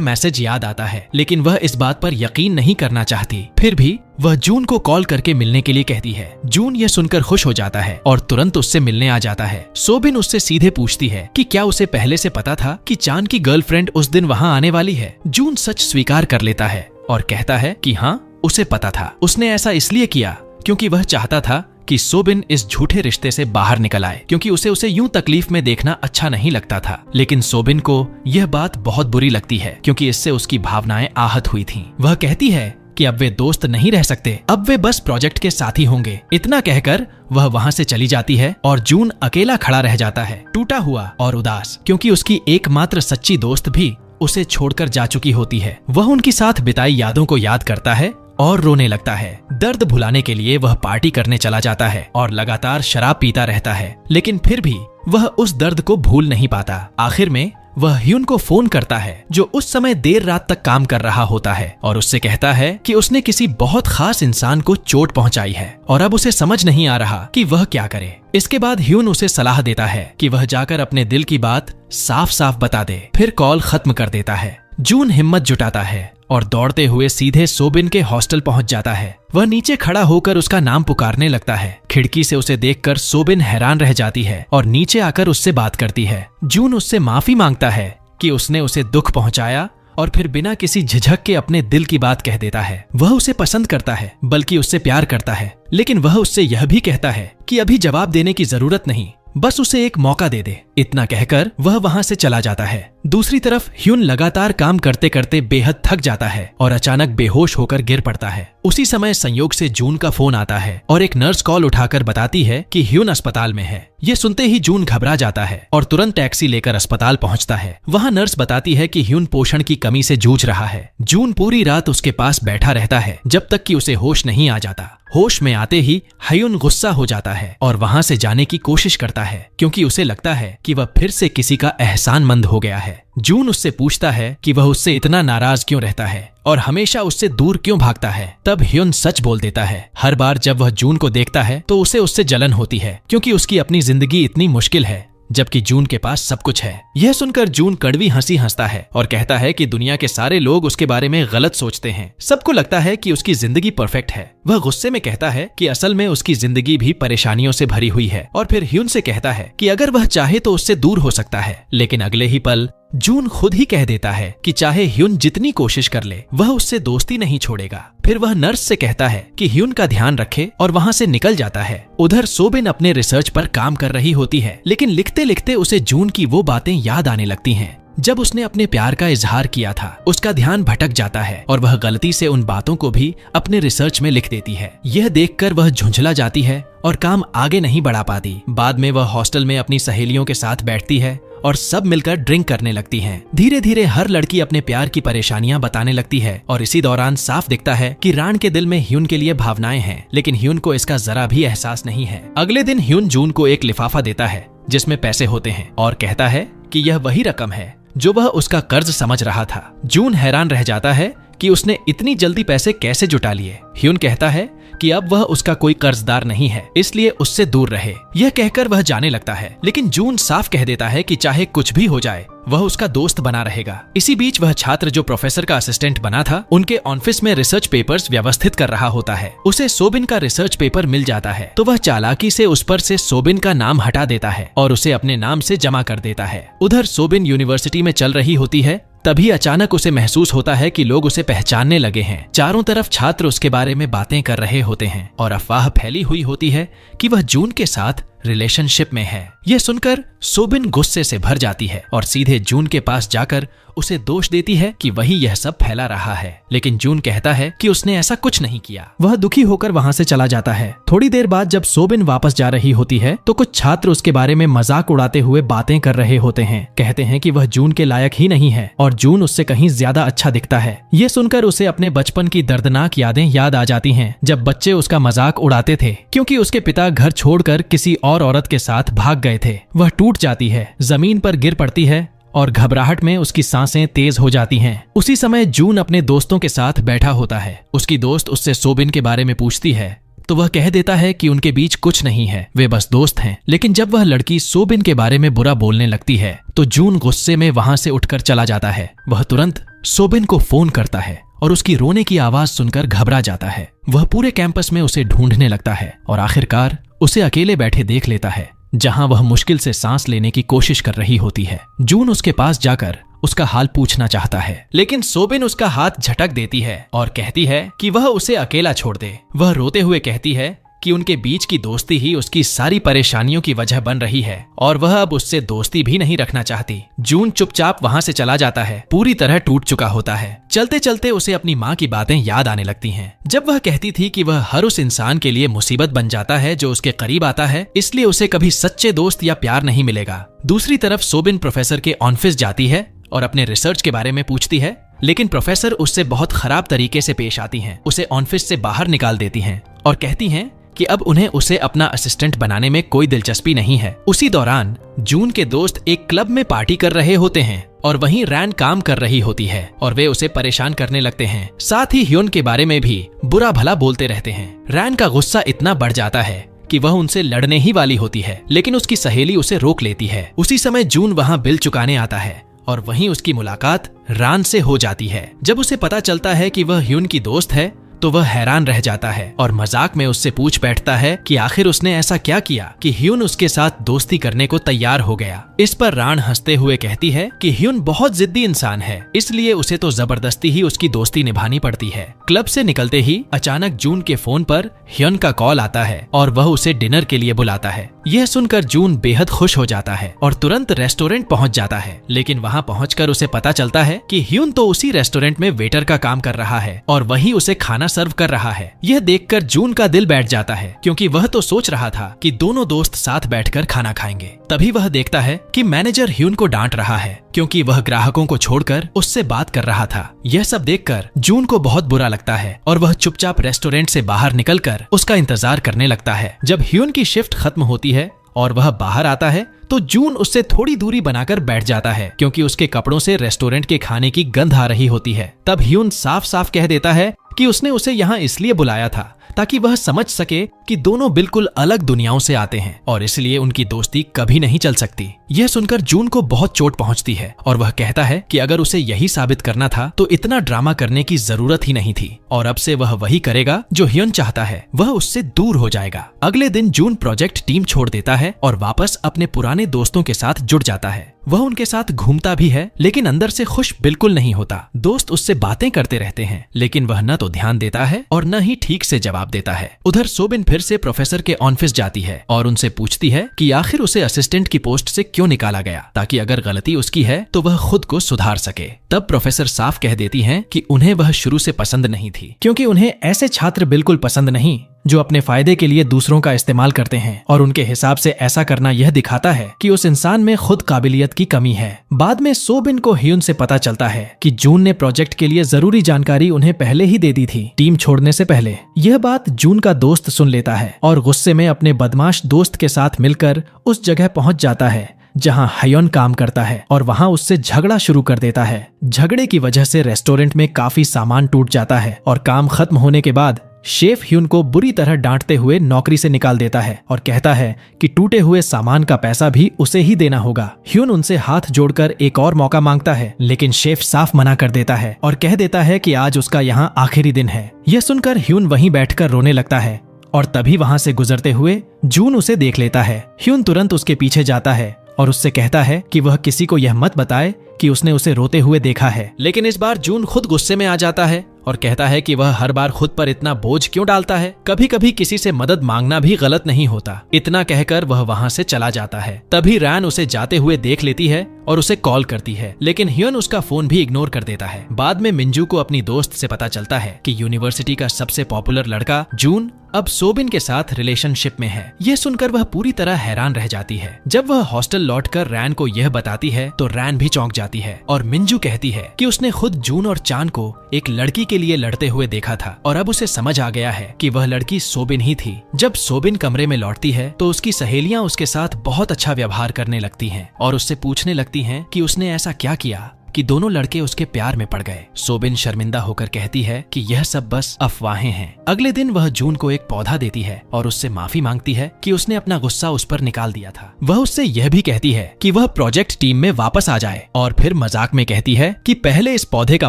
मैसेज याद आता है, लेकिन वह इस बात पर यकीन नहीं करना चाहती। फिर भी वह जून को कॉल करके मिलने के लिए कहती है। जून यह सुनकर खुश हो जाता है और तुरंत उससे मिलने आ जाता है। सोबिन उससे सीधे पूछती है कि क्या उसे पहले से पता था कि चान की गर्लफ्रेंड उस दिन वहां आने वाली है। जून सच स्वीकार कर लेता है और कहता है कि हाँ, उसे पता था। उसने ऐसा इसलिए किया क्योंकि वह चाहता था कि सोबिन इस झूठे रिश्ते से बाहर निकल आए, क्योंकि उसे यूं तकलीफ में देखना अच्छा नहीं लगता था। लेकिन सोबिन को यह बात बहुत बुरी लगती है, क्योंकि इससे उसकी भावनाएं आहत हुई थीं। वह कहती है कि अब वे दोस्त नहीं रह सकते, अब वे बस प्रोजेक्ट के साथी होंगे। इतना कहकर वह वहां से चली जाती है और जून अकेला खड़ा रह जाता है, टूटा हुआ और उदास, क्योंकि उसकी एकमात्र सच्ची दोस्त भी उसे छोड़कर जा चुकी होती है। वह उनके साथ बिताई यादों को याद करता है और रोने लगता है। दर्द भुलाने के लिए वह पार्टी करने चला जाता है और लगातार शराब पीता रहता है, लेकिन फिर भी वह उस दर्द को भूल नहीं पाता। आखिर में वह ह्यून को फोन करता है, जो उस समय देर रात तक काम कर रहा होता है, और उससे कहता है कि उसने किसी बहुत खास इंसान को चोट पहुंचाई है और अब उसे समझ नहीं आ रहा कि वह क्या करे। इसके बाद ह्यून उसे सलाह देता है कि वह जाकर अपने दिल की बात साफ साफ बता दे। फिर कॉल खत्म कर देता है। जून हिम्मत जुटाता है और दौड़ते हुए सीधे सोबिन के हॉस्टल पहुंच जाता है। वह नीचे खड़ा होकर उसका नाम पुकारने लगता है। खिड़की से उसे देखकर सोबिन हैरान रह जाती है और नीचे आकर उससे बात करती है। जून उससे माफी मांगता है कि उसने उसे दुख पहुंचाया और फिर बिना किसी झिझक के अपने दिल की बात कह देता है। वह उसे पसंद करता है, बल्कि उससे प्यार करता है, लेकिन वह उससे यह भी कहता है कि अभी जवाब देने की जरूरत नहीं, बस उसे एक मौका दे दे। इतना कहकर वह वहां से चला जाता है। दूसरी तरफ ह्यून लगातार काम करते करते बेहद थक जाता है और अचानक बेहोश होकर गिर पड़ता है। उसी समय संयोग से जून का फोन आता है और एक नर्स कॉल उठाकर बताती है कि ह्यून अस्पताल में है। ये सुनते ही जून घबरा जाता है और तुरंत टैक्सी लेकर अस्पताल पहुंचता है। वहां नर्स बताती है कि ह्यून पोषण की कमी से जूझ रहा है। जून पूरी रात उसके पास बैठा रहता है जब तक कि उसे होश नहीं आ जाता। होश में आते ही ह्यून गुस्सा हो जाता है और वहां से जाने की कोशिश करता है, क्योंकि उसे लगता है कि वह फिर से किसी का एहसानमंद हो गया है। जून उससे पूछता है कि वह उससे इतना नाराज क्यों रहता है और हमेशा उससे दूर क्यों भागता है। तब ह्यून सच बोल देता है। हर बार जब वह जून को देखता है तो उसे उससे जलन होती है, क्योंकि उसकी अपनी जिंदगी इतनी मुश्किल है जबकि जून के पास सब कुछ है। यह सुनकर जून कड़वी हंसी हंसता है और कहता है कि दुनिया के सारे लोग उसके बारे में गलत सोचते हैं। सबको लगता है कि उसकी जिंदगी परफेक्ट है। वह गुस्से में कहता है कि असल में उसकी जिंदगी भी परेशानियों से भरी हुई है और फिर ह्यून से कहता है कि अगर वह चाहे तो उससे दूर हो सकता है। लेकिन अगले ही पल जून खुद ही कह देता है कि चाहे ह्यून जितनी कोशिश कर ले, वह उससे दोस्ती नहीं छोड़ेगा। फिर वह नर्स से कहता है कि ह्यून का ध्यान रखे और वहां से निकल जाता है। उधर सोबिन अपने रिसर्च पर काम कर रही होती है, लेकिन लिखते लिखते उसे जून की वो बातें याद आने लगती हैं जब उसने अपने प्यार का इजहार किया था। उसका ध्यान भटक जाता है और वह गलती से उन बातों को भी अपने रिसर्च में लिख देती है। यह देखकर वह झुंझला जाती है और काम आगे नहीं बढ़ा पाती। बाद में वह हॉस्टल में अपनी सहेलियों के साथ बैठती है और सब मिलकर ड्रिंक करने लगती हैं। धीरे धीरे हर लड़की अपने प्यार की परेशानियां बताने लगती है और इसी दौरान साफ दिखता है कि राण के दिल में ह्यून के लिए भावनाएं हैं, लेकिन ह्यून को इसका जरा भी एहसास नहीं है। अगले दिन ह्यून जून को एक लिफाफा देता है जिसमें पैसे होते हैं और कहता है कि यह वही रकम है जो वह उसका कर्ज समझ रहा था। जून हैरान रह जाता है कि उसने इतनी जल्दी पैसे कैसे जुटा लिए। ह्यून कहता है कि अब वह उसका कोई कर्जदार नहीं है, इसलिए उससे दूर रहे। यह कहकर वह जाने लगता है, लेकिन जून साफ कह देता है कि चाहे कुछ भी हो जाए वह उसका दोस्त बना रहेगा। इसी बीच वह छात्र जो प्रोफेसर का असिस्टेंट बना था, उनके ऑफिस में रिसर्च पेपर्स व्यवस्थित कर रहा होता है। उसे सोबिन का रिसर्च पेपर मिल जाता है तो वह चालाकी से उस पर से सोबिन का नाम हटा देता है और उसे अपने नाम से जमा कर देता है। उधर सोबिन यूनिवर्सिटी में चल रही होती है, तभी अचानक उसे महसूस होता है कि लोग उसे पहचानने लगे हैं। चारों तरफ छात्र उसके बारे में बातें कर रहे होते हैं और अफवाह फैली हुई होती है कि वह जून के साथ रिलेशनशिप में है। यह सुनकर सोबिन गुस्से से भर जाती है और सीधे जून के पास जाकर उसे दोष देती है कि वही यह सब फैला रहा है, लेकिन जून कहता है कि उसने ऐसा कुछ नहीं किया। वह दुखी होकर वहां से चला जाता है। थोड़ी देर बाद जब सोबिन वापस जा रही होती है तो कुछ छात्र उसके बारे में मजाक उड़ाते हुए बातें कर रहे होते हैं। कहते हैं कि वह जून के लायक ही नहीं है और जून उससे कहीं ज्यादा अच्छा दिखता है। ये सुनकर उसे अपने बचपन की दर्दनाक यादें याद आ जाती हैं, जब बच्चे उसका मजाक उड़ाते थे क्योंकि उसके पिता घर छोड़कर किसी और औरत के साथ भाग गए थे। वह टूट जाती है, जमीन पर गिर पड़ती है और घबराहट में उसकी सांसें तेज हो जाती हैं। उसी समय जून अपने दोस्तों के साथ बैठा होता है। उसकी दोस्त उससे सोबिन के बारे में पूछती है तो वह कह देता है कि उनके बीच कुछ नहीं है, वे बस दोस्त हैं। लेकिन जब वह लड़की सोबिन के बारे में बुरा बोलने लगती है तो जून गुस्से में वहां से उठकर चला जाता है। वह तुरंत सोबिन को फोन करता है और उसकी रोने की आवाज सुनकर घबरा जाता है। वह पूरे कैंपस में उसे ढूंढने लगता है और आखिरकार उसे अकेले बैठे देख लेता है, जहां वह मुश्किल से सांस लेने की कोशिश कर रही होती है। जून उसके पास जाकर उसका हाल पूछना चाहता है, लेकिन सोबिन उसका हाथ झटक देती है और कहती है कि वह उसे अकेला छोड़ दे। वह रोते हुए कहती है कि उनके बीच की दोस्ती ही उसकी सारी परेशानियों की वजह बन रही है और वह अब उससे दोस्ती भी नहीं रखना चाहती। जून चुपचाप वहां से चला जाता है, पूरी तरह टूट चुका होता है। चलते चलते उसे अपनी माँ की बातें याद आने लगती हैं। जब वह कहती थी कि वह हर उस इंसान के लिए मुसीबत बन जाता है जो उसके करीब आता है, इसलिए उसे कभी सच्चे दोस्त या प्यार नहीं मिलेगा। दूसरी तरफ सोबिन प्रोफेसर के ऑफिस जाती है और अपने रिसर्च के बारे में पूछती है, लेकिन प्रोफेसर उससे बहुत खराब तरीके से पेश आती हैं। उसे ऑफिस से बाहर निकाल देती हैं और कहती हैं कि अब उन्हें उसे अपना असिस्टेंट बनाने में कोई दिलचस्पी नहीं है। उसी दौरान जून के दोस्त एक क्लब में पार्टी कर रहे होते हैं और वहीं रैन काम कर रही होती है और वे उसे परेशान करने लगते हैं। साथ ही ह्योन के बारे में भी बुरा भला बोलते रहते हैं। रैन का गुस्सा इतना बढ़ जाता है कि वह उनसे लड़ने ही वाली होती है, लेकिन उसकी सहेली उसे रोक लेती है। उसी समय जून वहां बिल चुकाने आता है और वहीं उसकी मुलाकात रान से हो जाती है। जब उसे पता चलता है कि वह ह्योन की दोस्त है तो वह हैरान रह जाता है और मजाक में उससे पूछ बैठता है कि आखिर उसने ऐसा क्या किया कि ह्योन उसके साथ दोस्ती करने को तैयार हो गया। इस पर रान हंसते हुए कहती है कि ह्योन बहुत जिद्दी इंसान है, इसलिए उसे तो जबरदस्ती ही उसकी दोस्ती निभानी पड़ती है। क्लब से निकलते ही अचानक जून के फोन पर ह्योन का कॉल आता है और वह उसे डिनर के लिए बुलाता है। यह सुनकर जून बेहद खुश हो जाता है और तुरंत रेस्टोरेंट पहुंच जाता है, लेकिन वहां पहुंचकर उसे पता चलता है कि ह्योन तो उसी रेस्टोरेंट में वेटर का काम कर रहा है और वही उसे खाना सर्व कर रहा है। यह देखकर जून का दिल बैठ जाता है, क्योंकि वह तो सोच रहा था कि दोनों दोस्त साथ बैठकर खाना खाएंगे। तभी वह देखता है कि मैनेजर ह्योन को डांट रहा है, क्योंकि वह ग्राहकों को छोड़कर उससे बात कर रहा था। यह सब देखकर जून को बहुत बुरा लगता है और वह चुपचाप रेस्टोरेंट से बाहर निकलकर उसका इंतजार करने लगता है। जब ह्योन की शिफ्ट खत्म होती है और वह बाहर आता है तो जून उससे थोड़ी दूरी बनाकर बैठ जाता है, क्योंकि उसके कपड़ों से रेस्टोरेंट के खाने की गंध आ रही होती है। तब ह्योन साफ साफ कह देता है कि उसने उसे यहाँ इसलिए बुलाया था ताकि वह समझ सके कि दोनों बिल्कुल अलग दुनियाओं से आते हैं और इसलिए उनकी दोस्ती कभी नहीं चल सकती। यह सुनकर जून को बहुत चोट पहुंचती है और वह कहता है कि अगर उसे यही साबित करना था तो इतना ड्रामा करने की जरूरत ही नहीं थी और अब से वह वही करेगा जो ह्योन चाहता है, वह उससे दूर हो जाएगा। अगले दिन जून प्रोजेक्ट टीम छोड़ देता है और वापस अपने पुराने दोस्तों के साथ जुड़ जाता है। वह उनके साथ घूमता भी है, लेकिन अंदर से खुश बिल्कुल नहीं होता। दोस्त उससे बातें करते रहते हैं, लेकिन वह न तो ध्यान देता है और न ही ठीक से जवाब देता है। उधर सोबिन फिर से प्रोफेसर के ऑफिस जाती है और उनसे पूछती है कि आखिर उसे असिस्टेंट की पोस्ट से क्यों निकाला गया, ताकि अगर गलती उसकी है तो वह खुद को सुधार सके। तब प्रोफेसर साफ कह देती हैं कि उन्हें वह शुरू से पसंद नहीं थी, क्योंकि उन्हें ऐसे छात्र बिल्कुल पसंद नहीं जो अपने फायदे के लिए दूसरों का इस्तेमाल करते हैं, और उनके हिसाब से ऐसा करना यह दिखाता है कि उस इंसान में खुद काबिलियत की कमी है। बाद में सोबिन को ह्योन से पता चलता है कि जून ने प्रोजेक्ट के लिए जरूरी जानकारी उन्हें पहले ही दे दी थी, टीम छोड़ने से पहले। यह बात जून का दोस्त सुन लेता है और गुस्से में अपने बदमाश दोस्त के साथ मिलकर उस जगह पहुंच जाता है जहां ह्योन काम करता है और वहां उससे झगड़ा शुरू कर देता है। झगड़े की वजह से रेस्टोरेंट में काफी सामान टूट जाता है और काम खत्म होने के बाद शेफ ह्योन को बुरी तरह डांटते हुए नौकरी से निकाल देता है और कहता है कि टूटे हुए सामान का पैसा भी उसे ही देना होगा। ह्योन उनसे हाथ जोड़कर एक और मौका मांगता है, लेकिन शेफ साफ मना कर देता है और कह देता है कि आज उसका यहाँ आखिरी दिन है। यह सुनकर ह्योन वहीं बैठकर रोने लगता है और तभी वहां से गुजरते हुए जून उसे देख लेता है। ह्योन तुरंत उसके पीछे जाता है और उससे कहता है कि वह किसी को यह मत बताए कि उसने उसे रोते हुए देखा है। लेकिन इस बार जून खुद गुस्से में आ जाता है और कहता है कि वह हर बार खुद पर इतना बोझ क्यों डालता है, कभी कभी किसी से मदद मांगना भी गलत नहीं होता। इतना कहकर वह वहां से चला जाता है। तभी रैन उसे जाते हुए देख लेती है और उसे कॉल करती है, लेकिन ह्योन उसका फोन भी इग्नोर कर देता है। बाद में मिंजू को अपनी दोस्त से पता चलता है कि यूनिवर्सिटी का सबसे पॉपुलर लड़का जून अब सोबिन के साथ रिलेशनशिप में है। यह सुनकर वह पूरी तरह हैरान रह जाती है। जब वह हॉस्टल लौटकर रैन को यह बताती है तो रैन भी चौंक जाती है और मिंजू कहती है कि उसने खुद जून और चान को एक लड़की के लिए लड़ते हुए देखा था और अब उसे समझ आ गया है कि वह लड़की सोबिन ही थी। जब सोबिन कमरे में लौटती है तो उसकी सहेलियां उसके साथ बहुत अच्छा व्यवहार करने लगती हैं और उससे पूछने लगती हैं कि उसने ऐसा क्या किया कि दोनों लड़के उसके प्यार में पड़ गए। सोबिन शर्मिंदा होकर कहती है कि यह सब बस अफवाहें हैं। अगले दिन वह जून को एक पौधा देती है और उससे माफी मांगती है कि उसने अपना गुस्सा उस पर निकाल दिया था। वह उससे यह भी कहती है कि वह प्रोजेक्ट टीम में वापस आ जाए और फिर मजाक में कहती है कि पहले इस पौधे का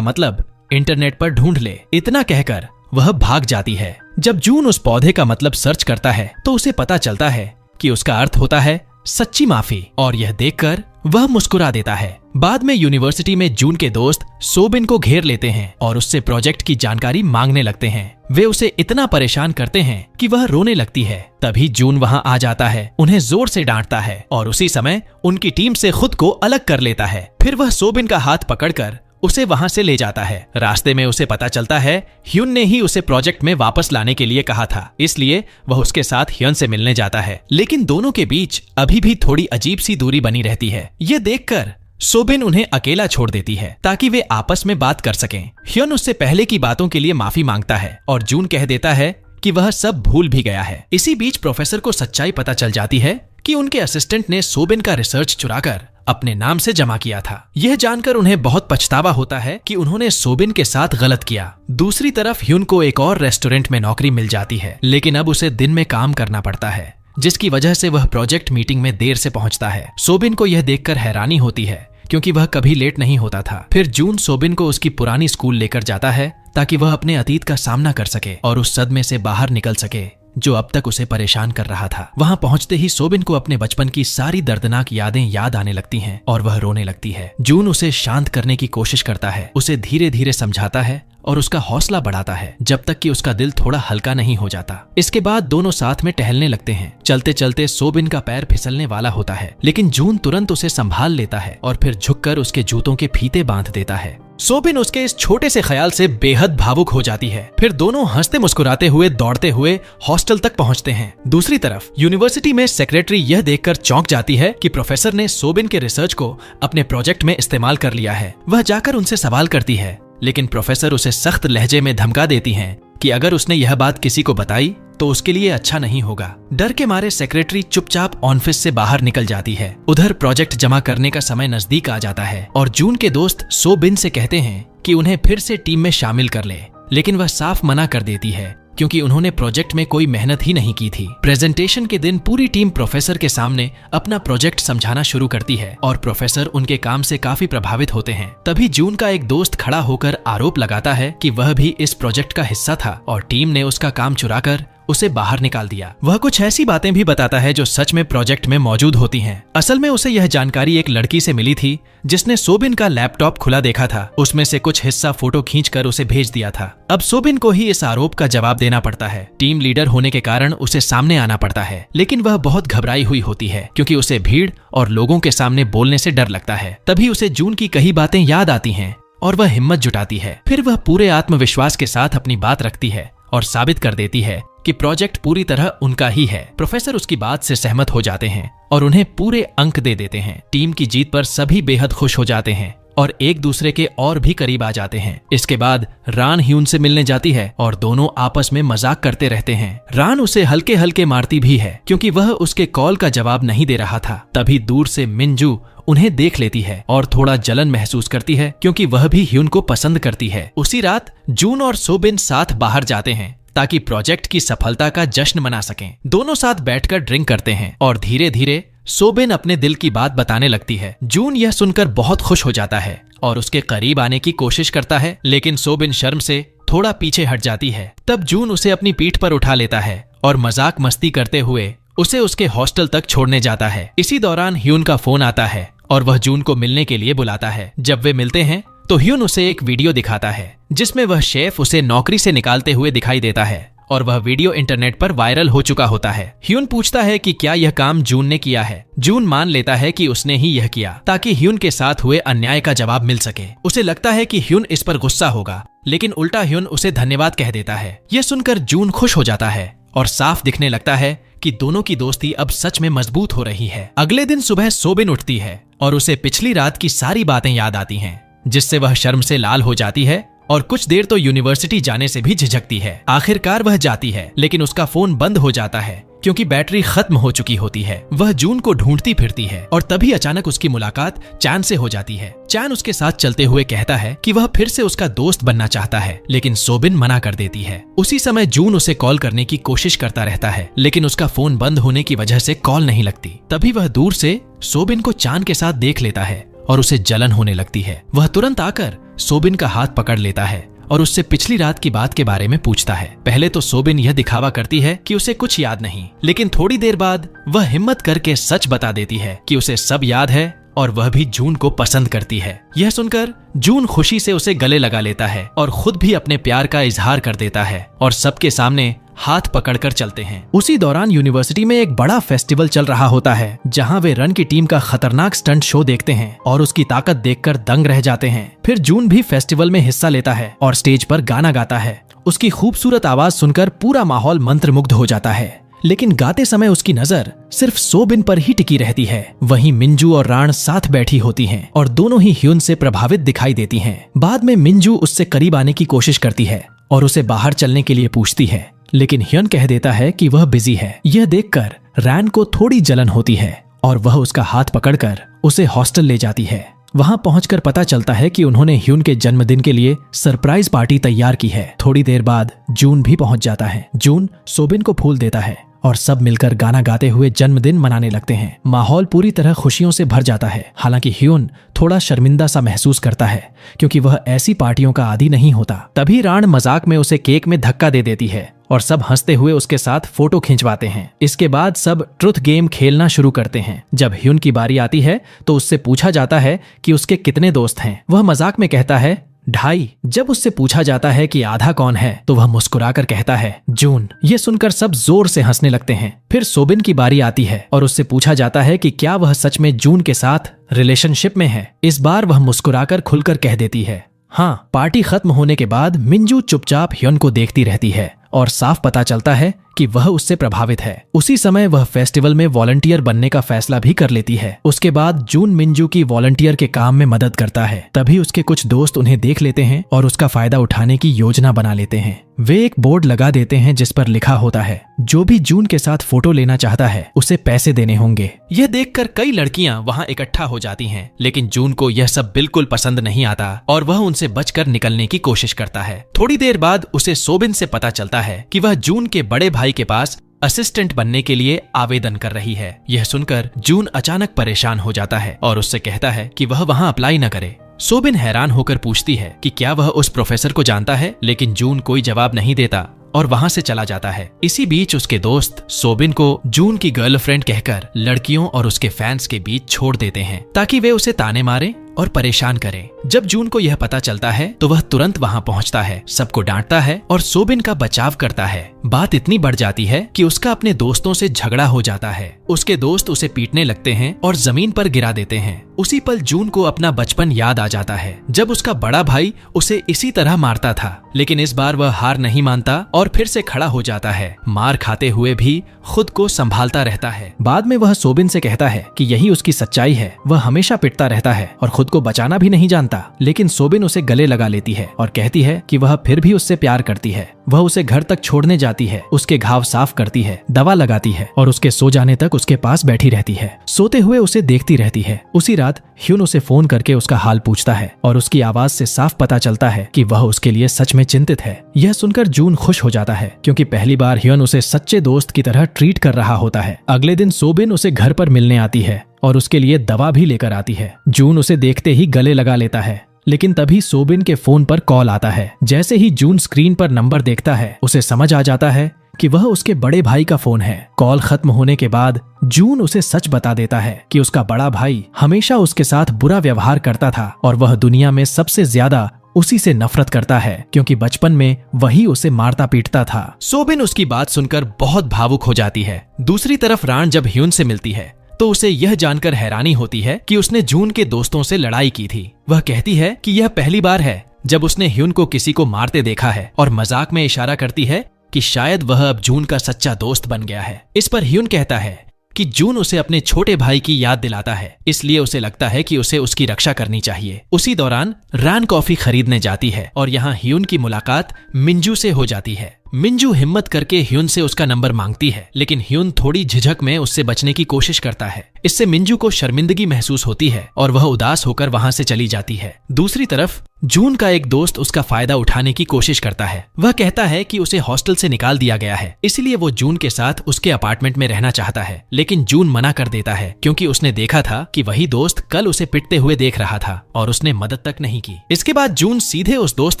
मतलब इंटरनेट पर ढूंढ ले। इतना कहकर वह भाग जाती है। जब जून उस पौधे का मतलब सर्च करता है तो उसे पता चलता है कि उसका अर्थ होता है सच्ची माफी, और यह देखकर वह मुस्कुरा देता है। बाद में यूनिवर्सिटी में जून के दोस्त सोबिन को घेर लेते हैं और उससे प्रोजेक्ट की जानकारी मांगने लगते हैं। वे उसे इतना परेशान करते हैं कि वह रोने लगती है। तभी जून वहां आ जाता है, उन्हें जोर से डांटता है और उसी समय उनकी टीम से खुद को अलग कर लेता है। फिर वह सोबिन का हाथ पकड़कर उसे वहां से ले जाता है। रास्ते में उसे पता चलता है ह्यून ने ही उसे प्रोजेक्ट में वापस लाने के लिए कहा था, इसलिए वह उसके साथ ह्यून से मिलने जाता है। लेकिन दोनों के बीच अभी भी थोड़ी अजीब सी दूरी बनी रहती है। ये देखकर सोबिन उन्हें अकेला छोड़ देती है ताकि वे आपस में बात कर सकें। ह्यून उससे पहले की बातों के लिए माफी मांगता है और जून कह देता है कि वह सब भूल भी गया है। इसी बीच प्रोफेसर को सच्चाई पता चल जाती है कि उनके असिस्टेंट ने सोबिन का रिसर्च चुराकर अपने नाम से जमा किया था। यह जानकर उन्हें बहुत पछतावा होता है कि उन्होंने सोबिन के साथ गलत किया। दूसरी तरफ ह्यून को एक और रेस्टोरेंट में नौकरी मिल जाती है, लेकिन अब उसे दिन में काम करना पड़ता है, जिसकी वजह से वह प्रोजेक्ट मीटिंग में देर से पहुंचता है। सोबिन को यह देखकर हैरानी होती है क्योंकि वह कभी लेट नहीं होता था। फिर जून सोबिन को उसकी पुरानी स्कूल लेकर जाता है ताकि वह अपने अतीत का सामना कर सके और उस सदमे से बाहर निकल सके जो अब तक उसे परेशान कर रहा था। वहां पहुंचते ही सोबिन को अपने बचपन की सारी दर्दनाक यादें याद आने लगती हैं और वह रोने लगती है। जून उसे शांत करने की कोशिश करता है, उसे धीरे धीरे समझाता है और उसका हौसला बढ़ाता है जब तक कि उसका दिल थोड़ा हल्का नहीं हो जाता। इसके बाद दोनों साथ में टहलने लगते हैं। चलते चलते सोबिन का पैर फिसलने वाला होता है, लेकिन जून तुरंत उसे संभाल लेता है और फिर झुककर उसके जूतों के फीते बांध देता है। सोबिन उसके इस छोटे से ख्याल से बेहद भावुक हो जाती है। फिर दोनों हंसते मुस्कुराते हुए दौड़ते हुए हॉस्टल तक पहुंचते हैं। दूसरी तरफ यूनिवर्सिटी में सेक्रेटरी यह देखकर चौंक जाती है कि प्रोफेसर ने सोबिन के रिसर्च को अपने प्रोजेक्ट में इस्तेमाल कर लिया है। वह जाकर उनसे सवाल करती है, लेकिन प्रोफेसर उसे सख्त लहजे में धमका देती हैं कि अगर उसने यह बात किसी को बताई तो उसके लिए अच्छा नहीं होगा। डर के मारे सेक्रेटरी चुपचाप ऑफिस से बाहर निकल जाती है। उधर प्रोजेक्ट जमा करने का समय नजदीक आ जाता है और जून के दोस्त सोबिन से कहते हैं कि उन्हें फिर से टीम में शामिल कर ले, लेकिन वह साफ मना कर देती है क्योंकि उन्होंने प्रोजेक्ट में कोई मेहनत ही नहीं की थी। प्रेजेंटेशन के दिन पूरी टीम प्रोफेसर के सामने अपना प्रोजेक्ट समझाना शुरू करती है और प्रोफेसर उनके काम से काफी प्रभावित होते हैं। तभी जून का एक दोस्त खड़ा होकर आरोप लगाता है कि वह भी इस प्रोजेक्ट का हिस्सा था और टीम ने उसका काम चुराकर उसे बाहर निकाल दिया। वह कुछ ऐसी बातें भी बताता है जो सच में प्रोजेक्ट में मौजूद होती हैं। असल में उसे यह जानकारी एक लड़की से मिली थी जिसने सोबिन का लैपटॉप खुला देखा था। उसमें से कुछ हिस्सा फोटो खींचकर उसे भेज दिया था। अब सोबिन को ही इस आरोप का जवाब देना पड़ता है। टीम लीडर होने के कारण उसे सामने आना पड़ता है, लेकिन वह बहुत घबराई हुई होती है क्योंकि उसे भीड़ और लोगों के सामने बोलने से डर लगता है। तभी उसे जून की कई बातें याद आती हैं और वह हिम्मत जुटाती है। फिर वह पूरे आत्मविश्वास के साथ अपनी बात रखती है और साबित कर देती है कि प्रोजेक्ट पूरी तरह उनका ही है। प्रोफेसर उसकी बात से सहमत हो जाते हैं और उन्हें पूरे अंक दे देते हैं। टीम की जीत पर सभी बेहद खुश हो जाते हैं और एक दूसरे के और भी करीब आ जाते हैं। इसके बाद रान ह्यून से मिलने जाती है और दोनों आपस में मजाक करते रहते हैं। रान उसे हल्के हल्के मारती भी है क्योंकि वह उसके कॉल का जवाब नहीं दे रहा था। तभी दूर से मिनजू उन्हें देख लेती है और थोड़ा जलन महसूस करती है क्योंकि वह भी ह्यून को पसंद करती है। उसी रात जून और सोबिन साथ बाहर जाते हैं ताकि प्रोजेक्ट की सफलता का जश्न मना सकें। दोनों साथ बैठकर ड्रिंक करते हैं और धीरे धीरे सोबिन अपने दिल की बात बताने लगती है। जून यह सुनकर बहुत खुश हो जाता है और उसके करीब आने की कोशिश करता है, लेकिन सोबिन शर्म से थोड़ा पीछे हट जाती है। तब जून उसे अपनी पीठ पर उठा लेता है और मजाक मस्ती करते हुए उसे उसके हॉस्टल तक छोड़ने जाता है। इसी दौरान ह्यून का फोन आता है और वह जून को मिलने के लिए बुलाता है। जब वे मिलते हैं तो ह्यून उसे एक वीडियो दिखाता है जिसमें वह शेफ उसे नौकरी से निकालते हुए दिखाई देता है और वह वीडियो इंटरनेट पर वायरल हो चुका होता है। ह्यून पूछता है कि क्या यह काम जून ने किया है। जून मान लेता है कि उसने ही यह किया ताकि ह्यून के साथ हुए अन्याय का जवाब मिल सके। उसे लगता है कि ह्यून इस पर गुस्सा होगा, लेकिन उल्टा ह्यून उसे धन्यवाद कह देता है। यह सुनकर जून खुश हो जाता है और साफ दिखने लगता है कि दोनों की दोस्ती अब सच में मजबूत हो रही है। अगले दिन सुबह सोबिन उठती है और उसे पिछली रात की सारी बातें याद आती हैं, जिससे वह शर्म से लाल हो जाती है और कुछ देर तो यूनिवर्सिटी जाने से भी झिझकती है। आखिरकार वह जाती है, लेकिन उसका फोन बंद हो जाता है क्योंकि बैटरी खत्म हो चुकी होती है। वह जून को ढूंढती फिरती है और तभी अचानक उसकी मुलाकात चैन से हो जाती है। चैन उसके साथ चलते हुए कहता है कि वह फिर से उसका दोस्त बनना चाहता है, लेकिन सोबिन मना कर देती है। उसी समय जून उसे कॉल करने की कोशिश करता रहता है, लेकिन उसका फोन बंद होने की वजह से कॉल नहीं लगती। तभी वह दूर से सोबिन को चैन के साथ देख लेता है और उसे जलन होने लगती है। वह तुरंत आकर सोबिन का हाथ पकड़ लेता है और उससे पिछली रात की बात के बारे में पूछता है। पहले तो सोबिन यह दिखावा करती है कि उसे कुछ याद नहीं, लेकिन थोड़ी देर बाद वह हिम्मत करके सच बता देती है कि उसे सब याद है और वह भी जून को पसंद करती है। यह सुनकर जून खुशी से उसे गले लगा लेता है और खुद भी अपने प्यार का इजहार कर देता है और सबके सामने हाथ पकड़कर चलते हैं। उसी दौरान यूनिवर्सिटी में एक बड़ा फेस्टिवल चल रहा होता है, जहां वे रन की टीम का खतरनाक स्टंट शो देखते हैं और उसकी ताकत देखकर दंग रह जाते हैं। फिर जून भी फेस्टिवल में हिस्सा लेता है और स्टेज पर गाना गाता है। उसकी खूबसूरत आवाज सुनकर पूरा माहौल मंत्रमुग्ध हो जाता है, लेकिन गाते समय उसकी नजर सिर्फ सोबिन पर ही टिकी रहती है। वहीं मिंजू और राण साथ बैठी होती हैं और दोनों ही ह्यून से प्रभावित दिखाई देती हैं। बाद में मिंजू उससे करीब आने की कोशिश करती है और उसे बाहर चलने के लिए पूछती है, लेकिन ह्यून कह देता है कि वह बिजी है। यह देखकर रैन को थोड़ी जलन होती है और वह उसका हाथ पकड़कर उसे हॉस्टल ले जाती है। वहां पहुंचकर पता चलता है कि उन्होंने ह्यून के जन्मदिन के लिए सरप्राइज पार्टी तैयार की है। थोड़ी देर बाद जून भी पहुंच जाता है। जून सोबिन को फूल देता है और सब मिलकर गाना गाते हुए जन्मदिन मनाने लगते हैं। माहौल पूरी तरह खुशियों से भर जाता है। हालांकि ह्यून थोड़ा शर्मिंदा सा महसूस करता है क्योंकि वह ऐसी पार्टियों का आदी नहीं होता। तभी राण मजाक में उसे केक में धक्का दे देती है और सब हंसते हुए उसके साथ फोटो खिंचवाते हैं। इसके बाद सब ट्रुथ गेम खेलना शुरू करते हैं। जब ह्यून की बारी आती है तो उससे पूछा जाता है कि उसके कितने दोस्त हैं। वह मजाक में कहता है 2.5। जब उससे पूछा जाता है कि आधा कौन है तो वह मुस्कुराकर कहता है जून। ये सुनकर सब जोर से हंसने लगते हैं। फिर सोबिन की बारी आती है और उससे पूछा जाता है कि क्या वह सच में जून के साथ रिलेशनशिप में है। इस बार वह मुस्कुराकर खुलकर कह देती है हाँ। पार्टी खत्म होने के बाद मिंजू चुपचाप ह्यून को देखती रहती है और साफ पता चलता है कि वह उससे प्रभावित है। उसी समय वह फेस्टिवल में वॉलंटियर बनने का फैसला भी कर लेती है। उसके बाद जून मिंजू की वॉलंटियर के काम में मदद करता है। तभी उसके कुछ दोस्त उन्हें देख लेते हैं और उसका फायदा उठाने की योजना बना लेते हैं। वे एक बोर्ड लगा देते हैं जिस पर लिखा होता है जो भी जून के साथ फोटो लेना चाहता है उसे पैसे देने होंगे। यह देखकर कई लड़कियां वहां इकट्ठा हो जाती हैं, लेकिन जून को यह सब बिल्कुल पसंद नहीं आता और वह उनसे बचकर निकलने की कोशिश करता है। थोड़ी देर बाद उसे सोबिन से पता चलता है कि वह जून के बड़े भाई के पास असिस्टेंट बनने के लिए आवेदन कर रही है। यह सुनकर जून अचानक परेशान हो जाता है और उससे कहता है कि वह वहां अप्लाई न करे। सोबिन हैरान होकर पूछती है कि क्या वह उस प्रोफेसर को जानता है, लेकिन जून कोई जवाब नहीं देता और वहां से चला जाता है। इसी बीच उसके दोस्त सोबिन को जून की गर्लफ्रेंड कहकर लड़कियों और उसके फैंस के बीच छोड़ देते हैं ताकि वे उसे ताने मारे और परेशान करें। जब जून को यह पता चलता है तो वह तुरंत वहां पहुंचता है, सबको डांटता है और सोबिन का बचाव करता है। बात इतनी बढ़ जाती है कि उसका अपने दोस्तों से झगड़ा हो जाता है। उसके दोस्त उसे पीटने लगते हैं और जमीन पर गिरा देते हैं। उसी पल जून को अपना बचपन याद आ जाता है जब उसका बड़ा भाई उसे इसी तरह मारता था, लेकिन इस बार वह हार नहीं मानता और फिर से खड़ा हो जाता है। मार खाते हुए भी खुद को संभालता रहता है। बाद में वह सोबिन से कहता है कि यही उसकी सच्चाई है। वह हमेशा पिटता रहता है और खुद को बचाना भी नहीं जानता, लेकिन सोबिन उसे गले लगा लेती है और कहती है कि वह फिर भी उससे प्यार करती है। वह उसे घर तक छोड़ने जाती है, उसके घाव साफ करती है, दवा लगाती है और उसके सो जाने तक उसके पास बैठी रहती है। सोते हुए उसे देखती रहती है। उसी रात ह्यून उसे फोन करके उसका हाल पूछता है और उसकी आवाज से साफ पता चलता है कि वह उसके लिए सच में चिंतित है। यह सुनकर जून खुश हो जाता है क्योंकि पहली बार ह्यून उसे सच्चे दोस्त की तरह ट्रीट कर रहा होता है। अगले दिन सोबिन उसे घर पर मिलने आती है और उसके लिए दवा भी लेकर आती है। जून उसे देखते ही गले लगा लेता है, लेकिन तभी सोबिन के फोन पर कॉल आता है। जैसे ही जून स्क्रीन पर नंबर देखता है उसे समझ आ जाता है कि वह उसके बड़े भाई का फोन है। कॉल खत्म होने के बाद जून उसे सच बता देता है कि उसका बड़ा भाई हमेशा उसके साथ बुरा व्यवहार करता था और वह दुनिया में सबसे ज्यादा उसी से नफरत करता है क्योंकि बचपन में वही उसे मारता पीटता था। सोबिन उसकी बात सुनकर बहुत भावुक हो जाती है। दूसरी तरफ राण जब ह्यून से मिलती है तो उसे यह जानकर हैरानी होती है कि उसने जून के दोस्तों से लड़ाई की थी। वह कहती है कि यह पहली बार है जब उसने ह्यून को किसी को मारते देखा है और मजाक में इशारा करती है कि शायद वह अब जून का सच्चा दोस्त बन गया है। इस पर ह्यून कहता है कि जून उसे अपने छोटे भाई की याद दिलाता है, इसलिए उसे लगता है कि उसे उसकी रक्षा करनी चाहिए। उसी दौरान रैन कॉफी खरीदने जाती है और यहाँ ह्यून की मुलाकात मिंजू से हो जाती है। मिंजू हिम्मत करके ह्यून से उसका नंबर मांगती है, लेकिन ह्यून थोड़ी झिझक में उससे बचने की कोशिश करता है। इससे मिंजू को शर्मिंदगी महसूस होती है और वह उदास होकर वहां से चली जाती है। दूसरी तरफ जून का एक दोस्त उसका फायदा उठाने की कोशिश करता है। वह कहता है कि उसे हॉस्टल से निकाल दिया गया है, इसलिए वो जून के साथ उसके अपार्टमेंट में रहना चाहता है, लेकिन जून मना कर देता है क्योंकि उसने देखा था कि वही दोस्त कल उसे पिटते हुए देख रहा था और उसने मदद तक नहीं की। इसके बाद जून सीधे उस दोस्त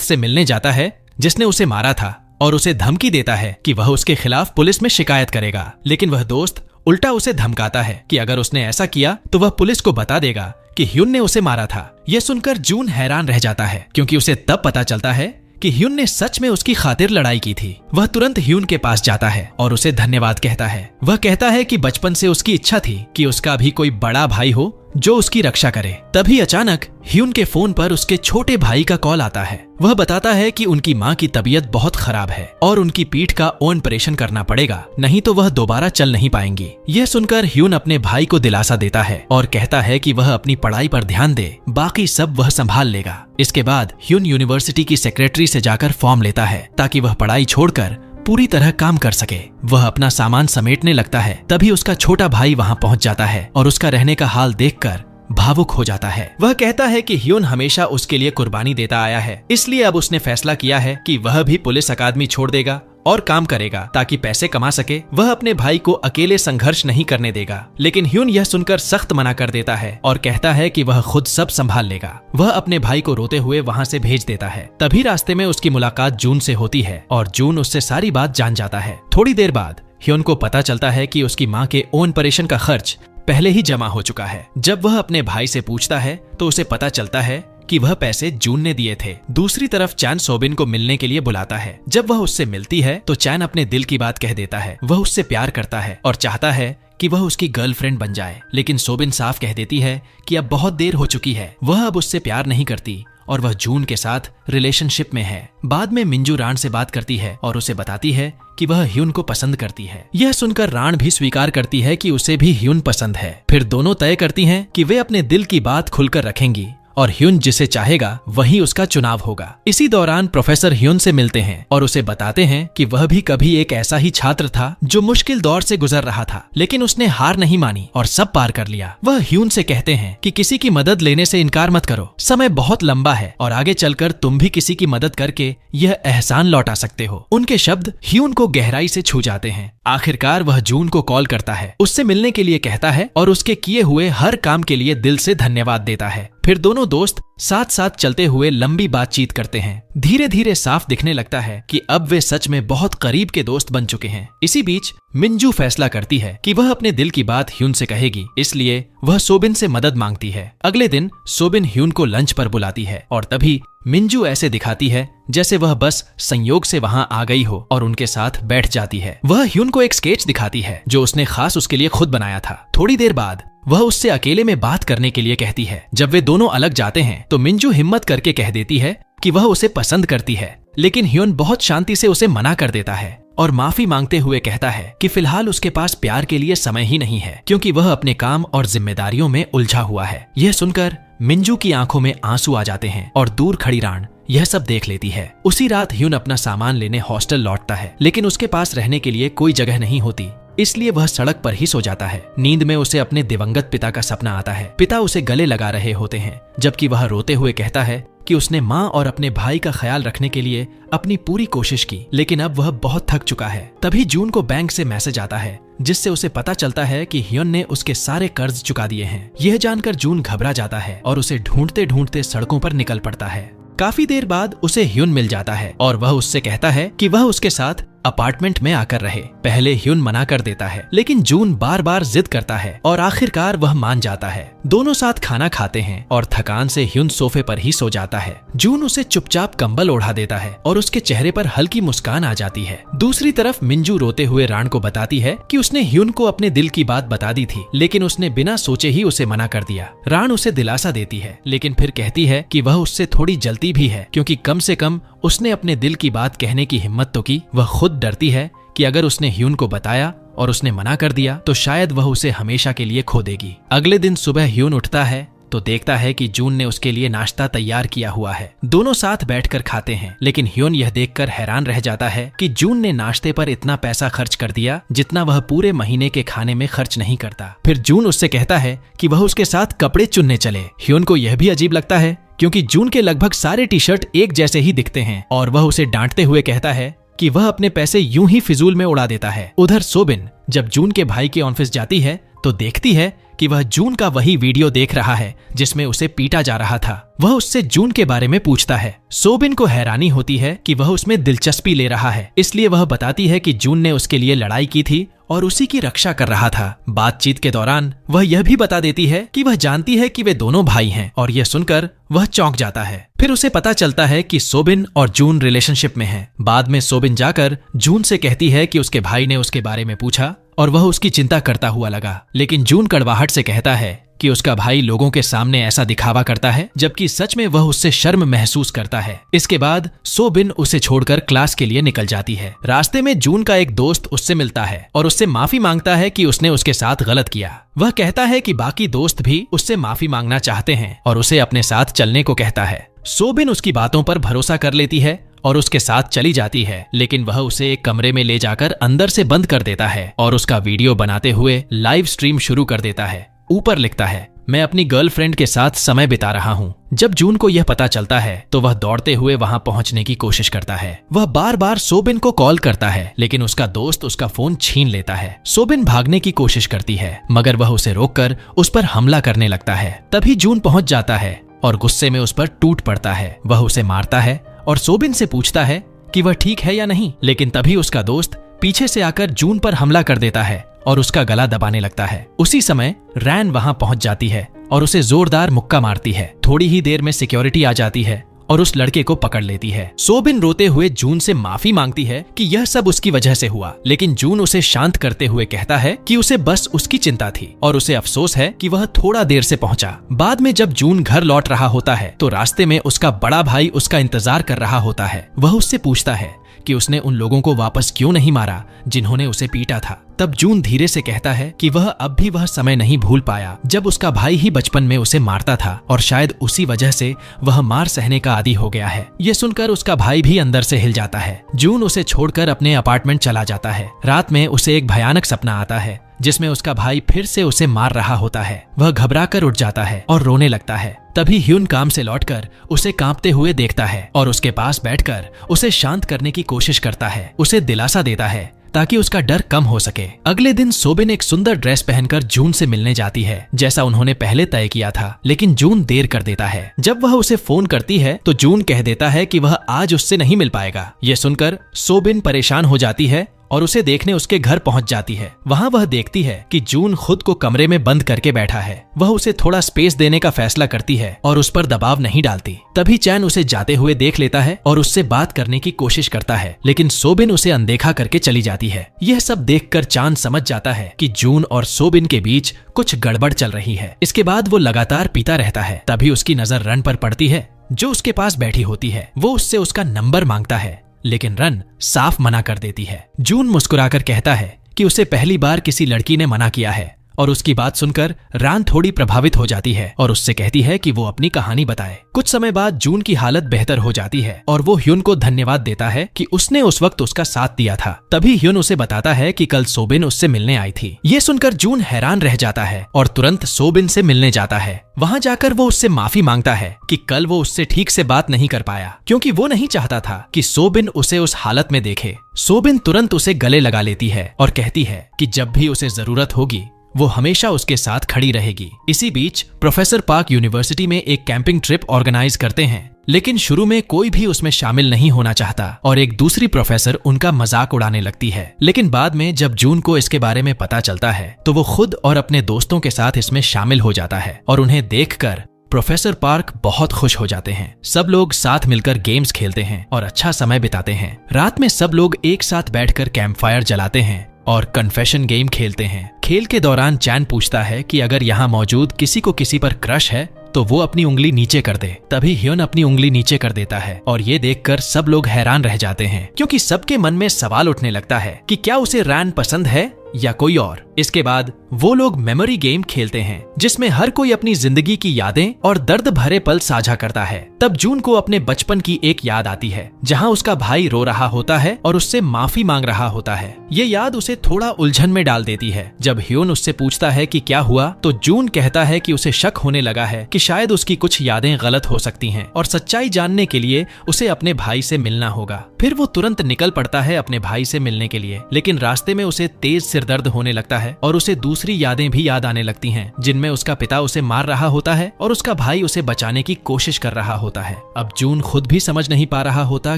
से मिलने जाता है जिसने उसे मारा था और उसे धमकी देता है कि वह उसके खिलाफ पुलिस में शिकायत करेगा, लेकिन वह दोस्त उल्टा उसे धमकाता है कि अगर उसने ऐसा किया तो वह पुलिस को बता देगा कि ह्यून ने उसे मारा था। यह सुनकर जून हैरान रह जाता है क्योंकि उसे तब पता चलता है कि ह्यून ने सच में उसकी खातिर लड़ाई की थी। वह तुरंत ह्यून के पास जाता है और उसे धन्यवाद कहता है। वह कहता है कि बचपन से उसकी इच्छा थी कि उसका भी कोई बड़ा भाई हो जो उसकी रक्षा करे। तभी अचानक ह्यून के फोन पर उसके छोटे भाई का कॉल आता है। वह बताता है कि उनकी माँ की तबीयत बहुत खराब है और उनकी पीठ का ऑपरेशन करना पड़ेगा, नहीं तो वह दोबारा चल नहीं पाएंगी। यह सुनकर ह्यून अपने भाई को दिलासा देता है और कहता है कि वह अपनी पढ़ाई पर ध्यान दे, बाकी सब वह संभाल लेगा। इसके बाद ह्यून यूनिवर्सिटी की सेक्रेटरी से जाकर फॉर्म लेता है ताकि वह पढ़ाई छोड़कर पूरी तरह काम कर सके। वह अपना सामान समेटने लगता है, तभी उसका छोटा भाई वहां पहुंच जाता है और उसका रहने का हाल देखकर भावुक हो जाता है। वह कहता है कि ह्यून हमेशा उसके लिए कुर्बानी देता आया है, इसलिए अब उसने फैसला किया है कि वह भी पुलिस अकादमी छोड़ देगा और काम करेगा ताकि पैसे कमा सके। वह अपने भाई को अकेले संघर्ष नहीं करने देगा, लेकिन ह्यून यह सुनकर सख्त मना कर देता है और कहता है कि वह खुद सब संभाल लेगा। वह अपने भाई को रोते हुए वहां से भेज देता है। तभी रास्ते में उसकी मुलाकात जून से होती है और जून उससे सारी बात जान जाता है। थोड़ी देर बाद ह्यून को पता चलता है कि उसकी माँ के ऑपरेशन का खर्च पहले ही जमा हो चुका है। जब वह अपने भाई से पूछता है तो उसे पता चलता है कि वह पैसे जून ने दिए थे। दूसरी तरफ चैन सोबिन को मिलने के लिए बुलाता है। जब वह उससे मिलती है तो चैन अपने दिल की बात कह देता है। वह उससे प्यार करता है और चाहता है कि वह उसकी गर्लफ्रेंड बन जाए, लेकिन सोबिन साफ कह देती है कि अब बहुत देर हो चुकी है। वह अब उससे प्यार नहीं करती और वह जून के साथ रिलेशनशिप में है। बाद में मिंजू राण से बात करती है और उसे बताती है कि वह ह्यून को पसंद करती है। यह सुनकर राण भी स्वीकार करती है कि उसे भी ह्यून पसंद है। फिर दोनों तय करती हैं कि वे अपने दिल की बात खुलकर रखेंगी और ह्यून जिसे चाहेगा वही उसका चुनाव होगा। इसी दौरान प्रोफेसर ह्यून से मिलते हैं और उसे बताते हैं कि वह भी कभी एक ऐसा ही छात्र था जो मुश्किल दौर से गुजर रहा था, लेकिन उसने हार नहीं मानी और सब पार कर लिया। वह ह्यून से कहते हैं कि किसी की मदद लेने से इनकार मत करो, समय बहुत लंबा है और आगे चलकर तुम भी किसी की मदद करके यह एहसान लौटा सकते हो। उनके शब्द ह्यून को गहराई से छू जाते हैं। आखिरकार वह जून को कॉल करता है, उससे मिलने के लिए कहता है और उसके किए हुए हर काम के लिए दिल से धन्यवाद देता है। फिर दोनों दोस्त साथ साथ चलते हुए लंबी बातचीत करते हैं। धीरे धीरे साफ दिखने लगता है कि अब वे सच में बहुत करीब के दोस्त बन चुके हैं। इसी बीच मिंजू फैसला करती है कि वह अपने दिल की बात ह्यून से कहेगी, इसलिए वह सोबिन से मदद मांगती है। अगले दिन सोबिन ह्यून को लंच पर बुलाती है और तभी मिंजू ऐसे दिखाती है जैसे वह बस संयोग से वहां आ गई हो और उनके साथ बैठ जाती है। वह ह्यून को एक स्केच दिखाती है जो उसने खास उसके लिए खुद बनाया था। थोड़ी देर बाद वह उससे अकेले में बात करने के लिए कहती है। जब वे दोनों अलग जाते हैं तो मिंजू हिम्मत करके कह देती है कि वह उसे पसंद करती है, लेकिन ह्यून बहुत शांति से उसे मना कर देता है और माफी मांगते हुए कहता है कि फिलहाल उसके पास प्यार के लिए समय ही नहीं है, क्योंकि वह अपने काम और जिम्मेदारियों में उलझा हुआ है। यह सुनकर मिंजू की आंखों में आंसू आ जाते हैं और दूर खड़ी राण यह सब देख लेती है। उसी रात ह्यून अपना सामान लेने हॉस्टल लौटता है, लेकिन उसके पास रहने के लिए कोई जगह नहीं होती, इसलिए वह सड़क पर ही सो जाता है। नींद में उसे अपने दिवंगत पिता का सपना आता है। पिता उसे गले लगा रहे होते हैं, जबकि वह रोते हुए कहता है कि उसने माँ और अपने भाई का ख्याल रखने के लिए अपनी पूरी कोशिश की, लेकिन अब वह बहुत थक चुका है। तभी जून को बैंक से मैसेज आता है जिससे उसे पता चलता है कि ह्यून ने उसके सारे कर्ज चुका दिए हैं। यह जानकर जून घबरा जाता है और उसे ढूंढते ढूंढते सड़कों पर निकल पड़ता है। काफी देर बाद उसे ह्यून मिल जाता है और वह उससे कहता है कि वह उसके साथ अपार्टमेंट में आकर रहे। पहले ह्यून मना कर देता है, लेकिन जून बार बार जिद करता है और आखिरकार वह मान जाता है। दोनों साथ खाना खाते हैं और थकान से ह्यून सोफे पर ही सो जाता है। जून उसे चुपचाप कंबल ओढ़ा देता है और उसके चेहरे पर हल्की मुस्कान आ जाती है। दूसरी तरफ मिंजू रोते हुए राण को बताती है कि उसने ह्यून को अपने दिल की बात बता दी थी, लेकिन उसने बिना सोचे ही उसे मना कर दिया। राण उसे दिलासा देती है, लेकिन फिर कहती है कि वह उससे थोड़ी जलती भी है, क्योंकि कम से कम उसने अपने दिल की बात कहने की हिम्मत तो की। वह खुद डरती है कि अगर उसने ह्यून को बताया और उसने मना कर दिया तो शायद वह उसे हमेशा के लिए खो देगी। अगले दिन सुबह ह्यून उठता है तो देखता है कि जून ने उसके लिए नाश्ता तैयार किया हुआ है। दोनों साथ बैठकर खाते हैं, लेकिन ह्यून यह देखकर हैरान रह जाता है कि जून ने नाश्ते पर इतना पैसा खर्च कर दिया जितना वह पूरे महीने के खाने में खर्च नहीं करता। फिर जून उससे कहता है कि वह उसके साथ कपड़े चुनने चले। ह्यून को यह भी अजीब लगता है क्योंकि जून के लगभग सारे टी शर्ट एक जैसे ही दिखते हैं और वह उसे डांटते हुए कहता है कि वह अपने पैसे यूं ही फिजूल में उड़ा देता है। उधर सोबिन जब जून के भाई के ऑफिस जाती है तो देखती है कि वह जून का वही वीडियो देख रहा है जिसमें उसे पीटा जा रहा था। वह उससे जून के बारे में पूछता है। सोबिन को हैरानी होती है कि वह उसमें दिलचस्पी ले रहा है, इसलिए वह बताती है कि जून ने उसके लिए लड़ाई की थी और उसी की रक्षा कर रहा था। बातचीत के दौरान वह यह भी बता देती है कि वह जानती है कि वे दोनों भाई हैं, और यह सुनकर वह चौंक जाता है। फिर उसे पता चलता है कि सोबिन और जून रिलेशनशिप में हैं। बाद में सोबिन जाकर जून से कहती है कि उसके भाई ने उसके बारे में पूछा और वह उसकी चिंता करता हुआ लगा, लेकिन जून कड़वाहट से कहता है कि उसका भाई लोगों के सामने ऐसा दिखावा करता है जबकि सच में वह उससे शर्म महसूस करता है। इसके बाद सोबिन उसे छोड़कर क्लास के लिए निकल जाती है। रास्ते में जून का एक दोस्त उससे मिलता है और उससे माफी मांगता है कि उसने उसके साथ गलत किया। वह कहता है कि बाकी दोस्त भी उससे माफी मांगना चाहते हैं और उसे अपने साथ चलने को कहता है। सोबिन उसकी बातों पर भरोसा कर लेती है और उसके साथ चली जाती है, लेकिन वह उसे एक कमरे में ले जाकर अंदर से बंद कर देता है और उसका वीडियो बनाते हुए लाइव स्ट्रीम शुरू कर देता है। ऊपर लिखता है, मैं अपनी गर्लफ्रेंड के साथ समय बिता रहा हूँ। जब जून को यह पता चलता है तो वह दौड़ते हुए वहां पहुंचने की कोशिश करता है। वह बार बार सोबिन को कॉल करता है, लेकिन उसका दोस्त उसका फोन छीन लेता है। सोबिन भागने की कोशिश करती है, मगर वह उसे रोककर उस पर हमला करने लगता है। तभी जून पहुंच जाता है और गुस्से में उस पर टूट पड़ता है। वह उसे मारता है और सोबिन से पूछता है कि वह ठीक है या नहीं, लेकिन तभी उसका दोस्त पीछे से आकर जून पर हमला कर देता है और उसका गला दबाने लगता है। उसी समय रैन वहां पहुंच जाती है और उसे जोरदार मुक्का मारती है। थोड़ी ही देर में सिक्योरिटी आ जाती है और उस लड़के को पकड़ लेती है। सोबिन रोते हुए जून से माफी मांगती है कि यह सब उसकी वजह से हुआ, लेकिन जून उसे शांत करते हुए कहता है कि उसे बस उसकी चिंता थी और उसे अफसोस है कि वह थोड़ा देर से पहुंचा। बाद में जब जून घर लौट रहा होता है तो रास्ते में उसका बड़ा भाई उसका इंतजार कर रहा होता है। वह उससे पूछता है कि उसने उन लोगों को वापस क्यों नहीं मारा जिन्होंने उसे पीटा था। तब जून धीरे से कहता है कि वह अब भी वह समय नहीं भूल पाया जब उसका भाई ही बचपन में उसे मारता था और शायद उसी वजह से वह मार सहने का आदी हो गया है। ये सुनकर उसका भाई भी अंदर से हिल जाता है। जून उसे छोड़कर अपने अपार्टमेंट चला जाता है। रात में उसे एक भयानक सपना आता है जिसमें उसका भाई फिर से उसे मार रहा होता है। वह घबराकर उठ जाता है और रोने लगता है। तभी ह्यून काम से लौटकर उसे कांपते हुए देखता है और उसके पास बैठकर उसे शांत करने की कोशिश करता है, उसे दिलासा देता है ताकि उसका डर कम हो सके। अगले दिन सोबिन एक सुंदर ड्रेस पहनकर जून से मिलने जाती है जैसा उन्होंने पहले तय किया था, लेकिन जून देर कर देता है। जब वह उसे फोन करती है तो जून कह देता है कि वह आज उससे नहीं मिल पाएगा। यह सुनकर सोबिन परेशान हो जाती है और उसे देखने उसके घर पहुंच जाती है। वहां वह देखती है कि जून खुद को कमरे में बंद करके बैठा है। वह उसे थोड़ा स्पेस देने का फैसला करती है और उस पर दबाव नहीं डालती। तभी चैन उसे जाते हुए देख लेता है और उससे बात करने की कोशिश करता है, लेकिन सोबिन उसे अनदेखा करके चली जाती है। यह सब देखकर चांद समझ जाता है कि जून और सोबिन के बीच कुछ गड़बड़ चल रही है। इसके बाद वो लगातार पीता रहता है। तभी उसकी नजर रन पर पड़ती है जो उसके पास बैठी होती है। वो उससे उसका नंबर मांगता है, लेकिन रन साफ मना कर देती है। जून मुस्कुराकर कहता है कि उसे पहली बार किसी लड़की ने मना किया है और उसकी बात सुनकर रान थोड़ी प्रभावित हो जाती है और उससे कहती है कि वो अपनी कहानी बताए। कुछ समय बाद जून की हालत बेहतर हो जाती है और वो ह्यून को धन्यवाद देता है कि उसने उस वक्त उसका साथ दिया था। तभी ह्यून उसे बताता है कि कल सोबिन उससे मिलने आई थी। ये सुनकर जून हैरान रह जाता है और तुरंत सोबिन से मिलने जाता है। वहां जाकर वो उससे माफी मांगता है कि कल वो उससे ठीक से बात नहीं कर पाया क्योंकि वो नहीं चाहता था कि सोबिन उसे उस हालत में देखे। सोबिन तुरंत उसे गले लगा लेती है और कहती है कि जब भी उसे जरूरत होगी वो हमेशा उसके साथ खड़ी रहेगी। इसी बीच प्रोफेसर पार्क यूनिवर्सिटी में एक कैंपिंग ट्रिप ऑर्गेनाइज करते हैं, लेकिन शुरू में कोई भी उसमें शामिल नहीं होना चाहता और एक दूसरी प्रोफेसर उनका मजाक उड़ाने लगती है। लेकिन बाद में जब जून को इसके बारे में पता चलता है तो वो खुद और अपने दोस्तों के साथ इसमें शामिल हो जाता है और उन्हें देखकर प्रोफेसर पार्क बहुत खुश हो जाते हैं। सब लोग साथ मिलकर गेम्स खेलते हैं और अच्छा समय बिताते हैं। रात में सब लोग एक साथ बैठकर कैंप फायर जलाते हैं और कन्फेशन गेम खेलते हैं। खेल के दौरान चैन पूछता है कि अगर यहाँ मौजूद किसी को किसी पर क्रश है तो वो अपनी उंगली नीचे कर दे। तभी ह्यून अपनी उंगली नीचे कर देता है और ये देखकर सब लोग हैरान रह जाते हैं क्योंकि सबके मन में सवाल उठने लगता है कि क्या उसे रैन पसंद है या कोई और। इसके बाद वो लोग मेमोरी गेम खेलते हैं जिसमें हर कोई अपनी जिंदगी की यादें और दर्द भरे पल साझा करता है। तब जून को अपने बचपन की एक याद आती है जहां उसका भाई रो रहा होता है और उससे माफी मांग रहा होता है। ये याद उसे थोड़ा उलझन में डाल देती है। जब ह्यून उससे पूछता है कि क्या हुआ तो जून कहता है कि उसे शक होने लगा है कि शायद उसकी कुछ यादें गलत हो सकती हैं और सच्चाई जानने के लिए उसे अपने भाई से मिलना होगा। फिर वो तुरंत निकल पड़ता है अपने भाई से मिलने के लिए, लेकिन रास्ते में उसे तेज सिरदर्द होने लगता है है और उसे दूसरी यादें भी याद आने लगती हैं, जिनमें उसका पिता उसे मार रहा होता है और उसका भाई उसे बचाने की कोशिश कर रहा होता है। अब जून खुद भी समझ नहीं पा रहा होता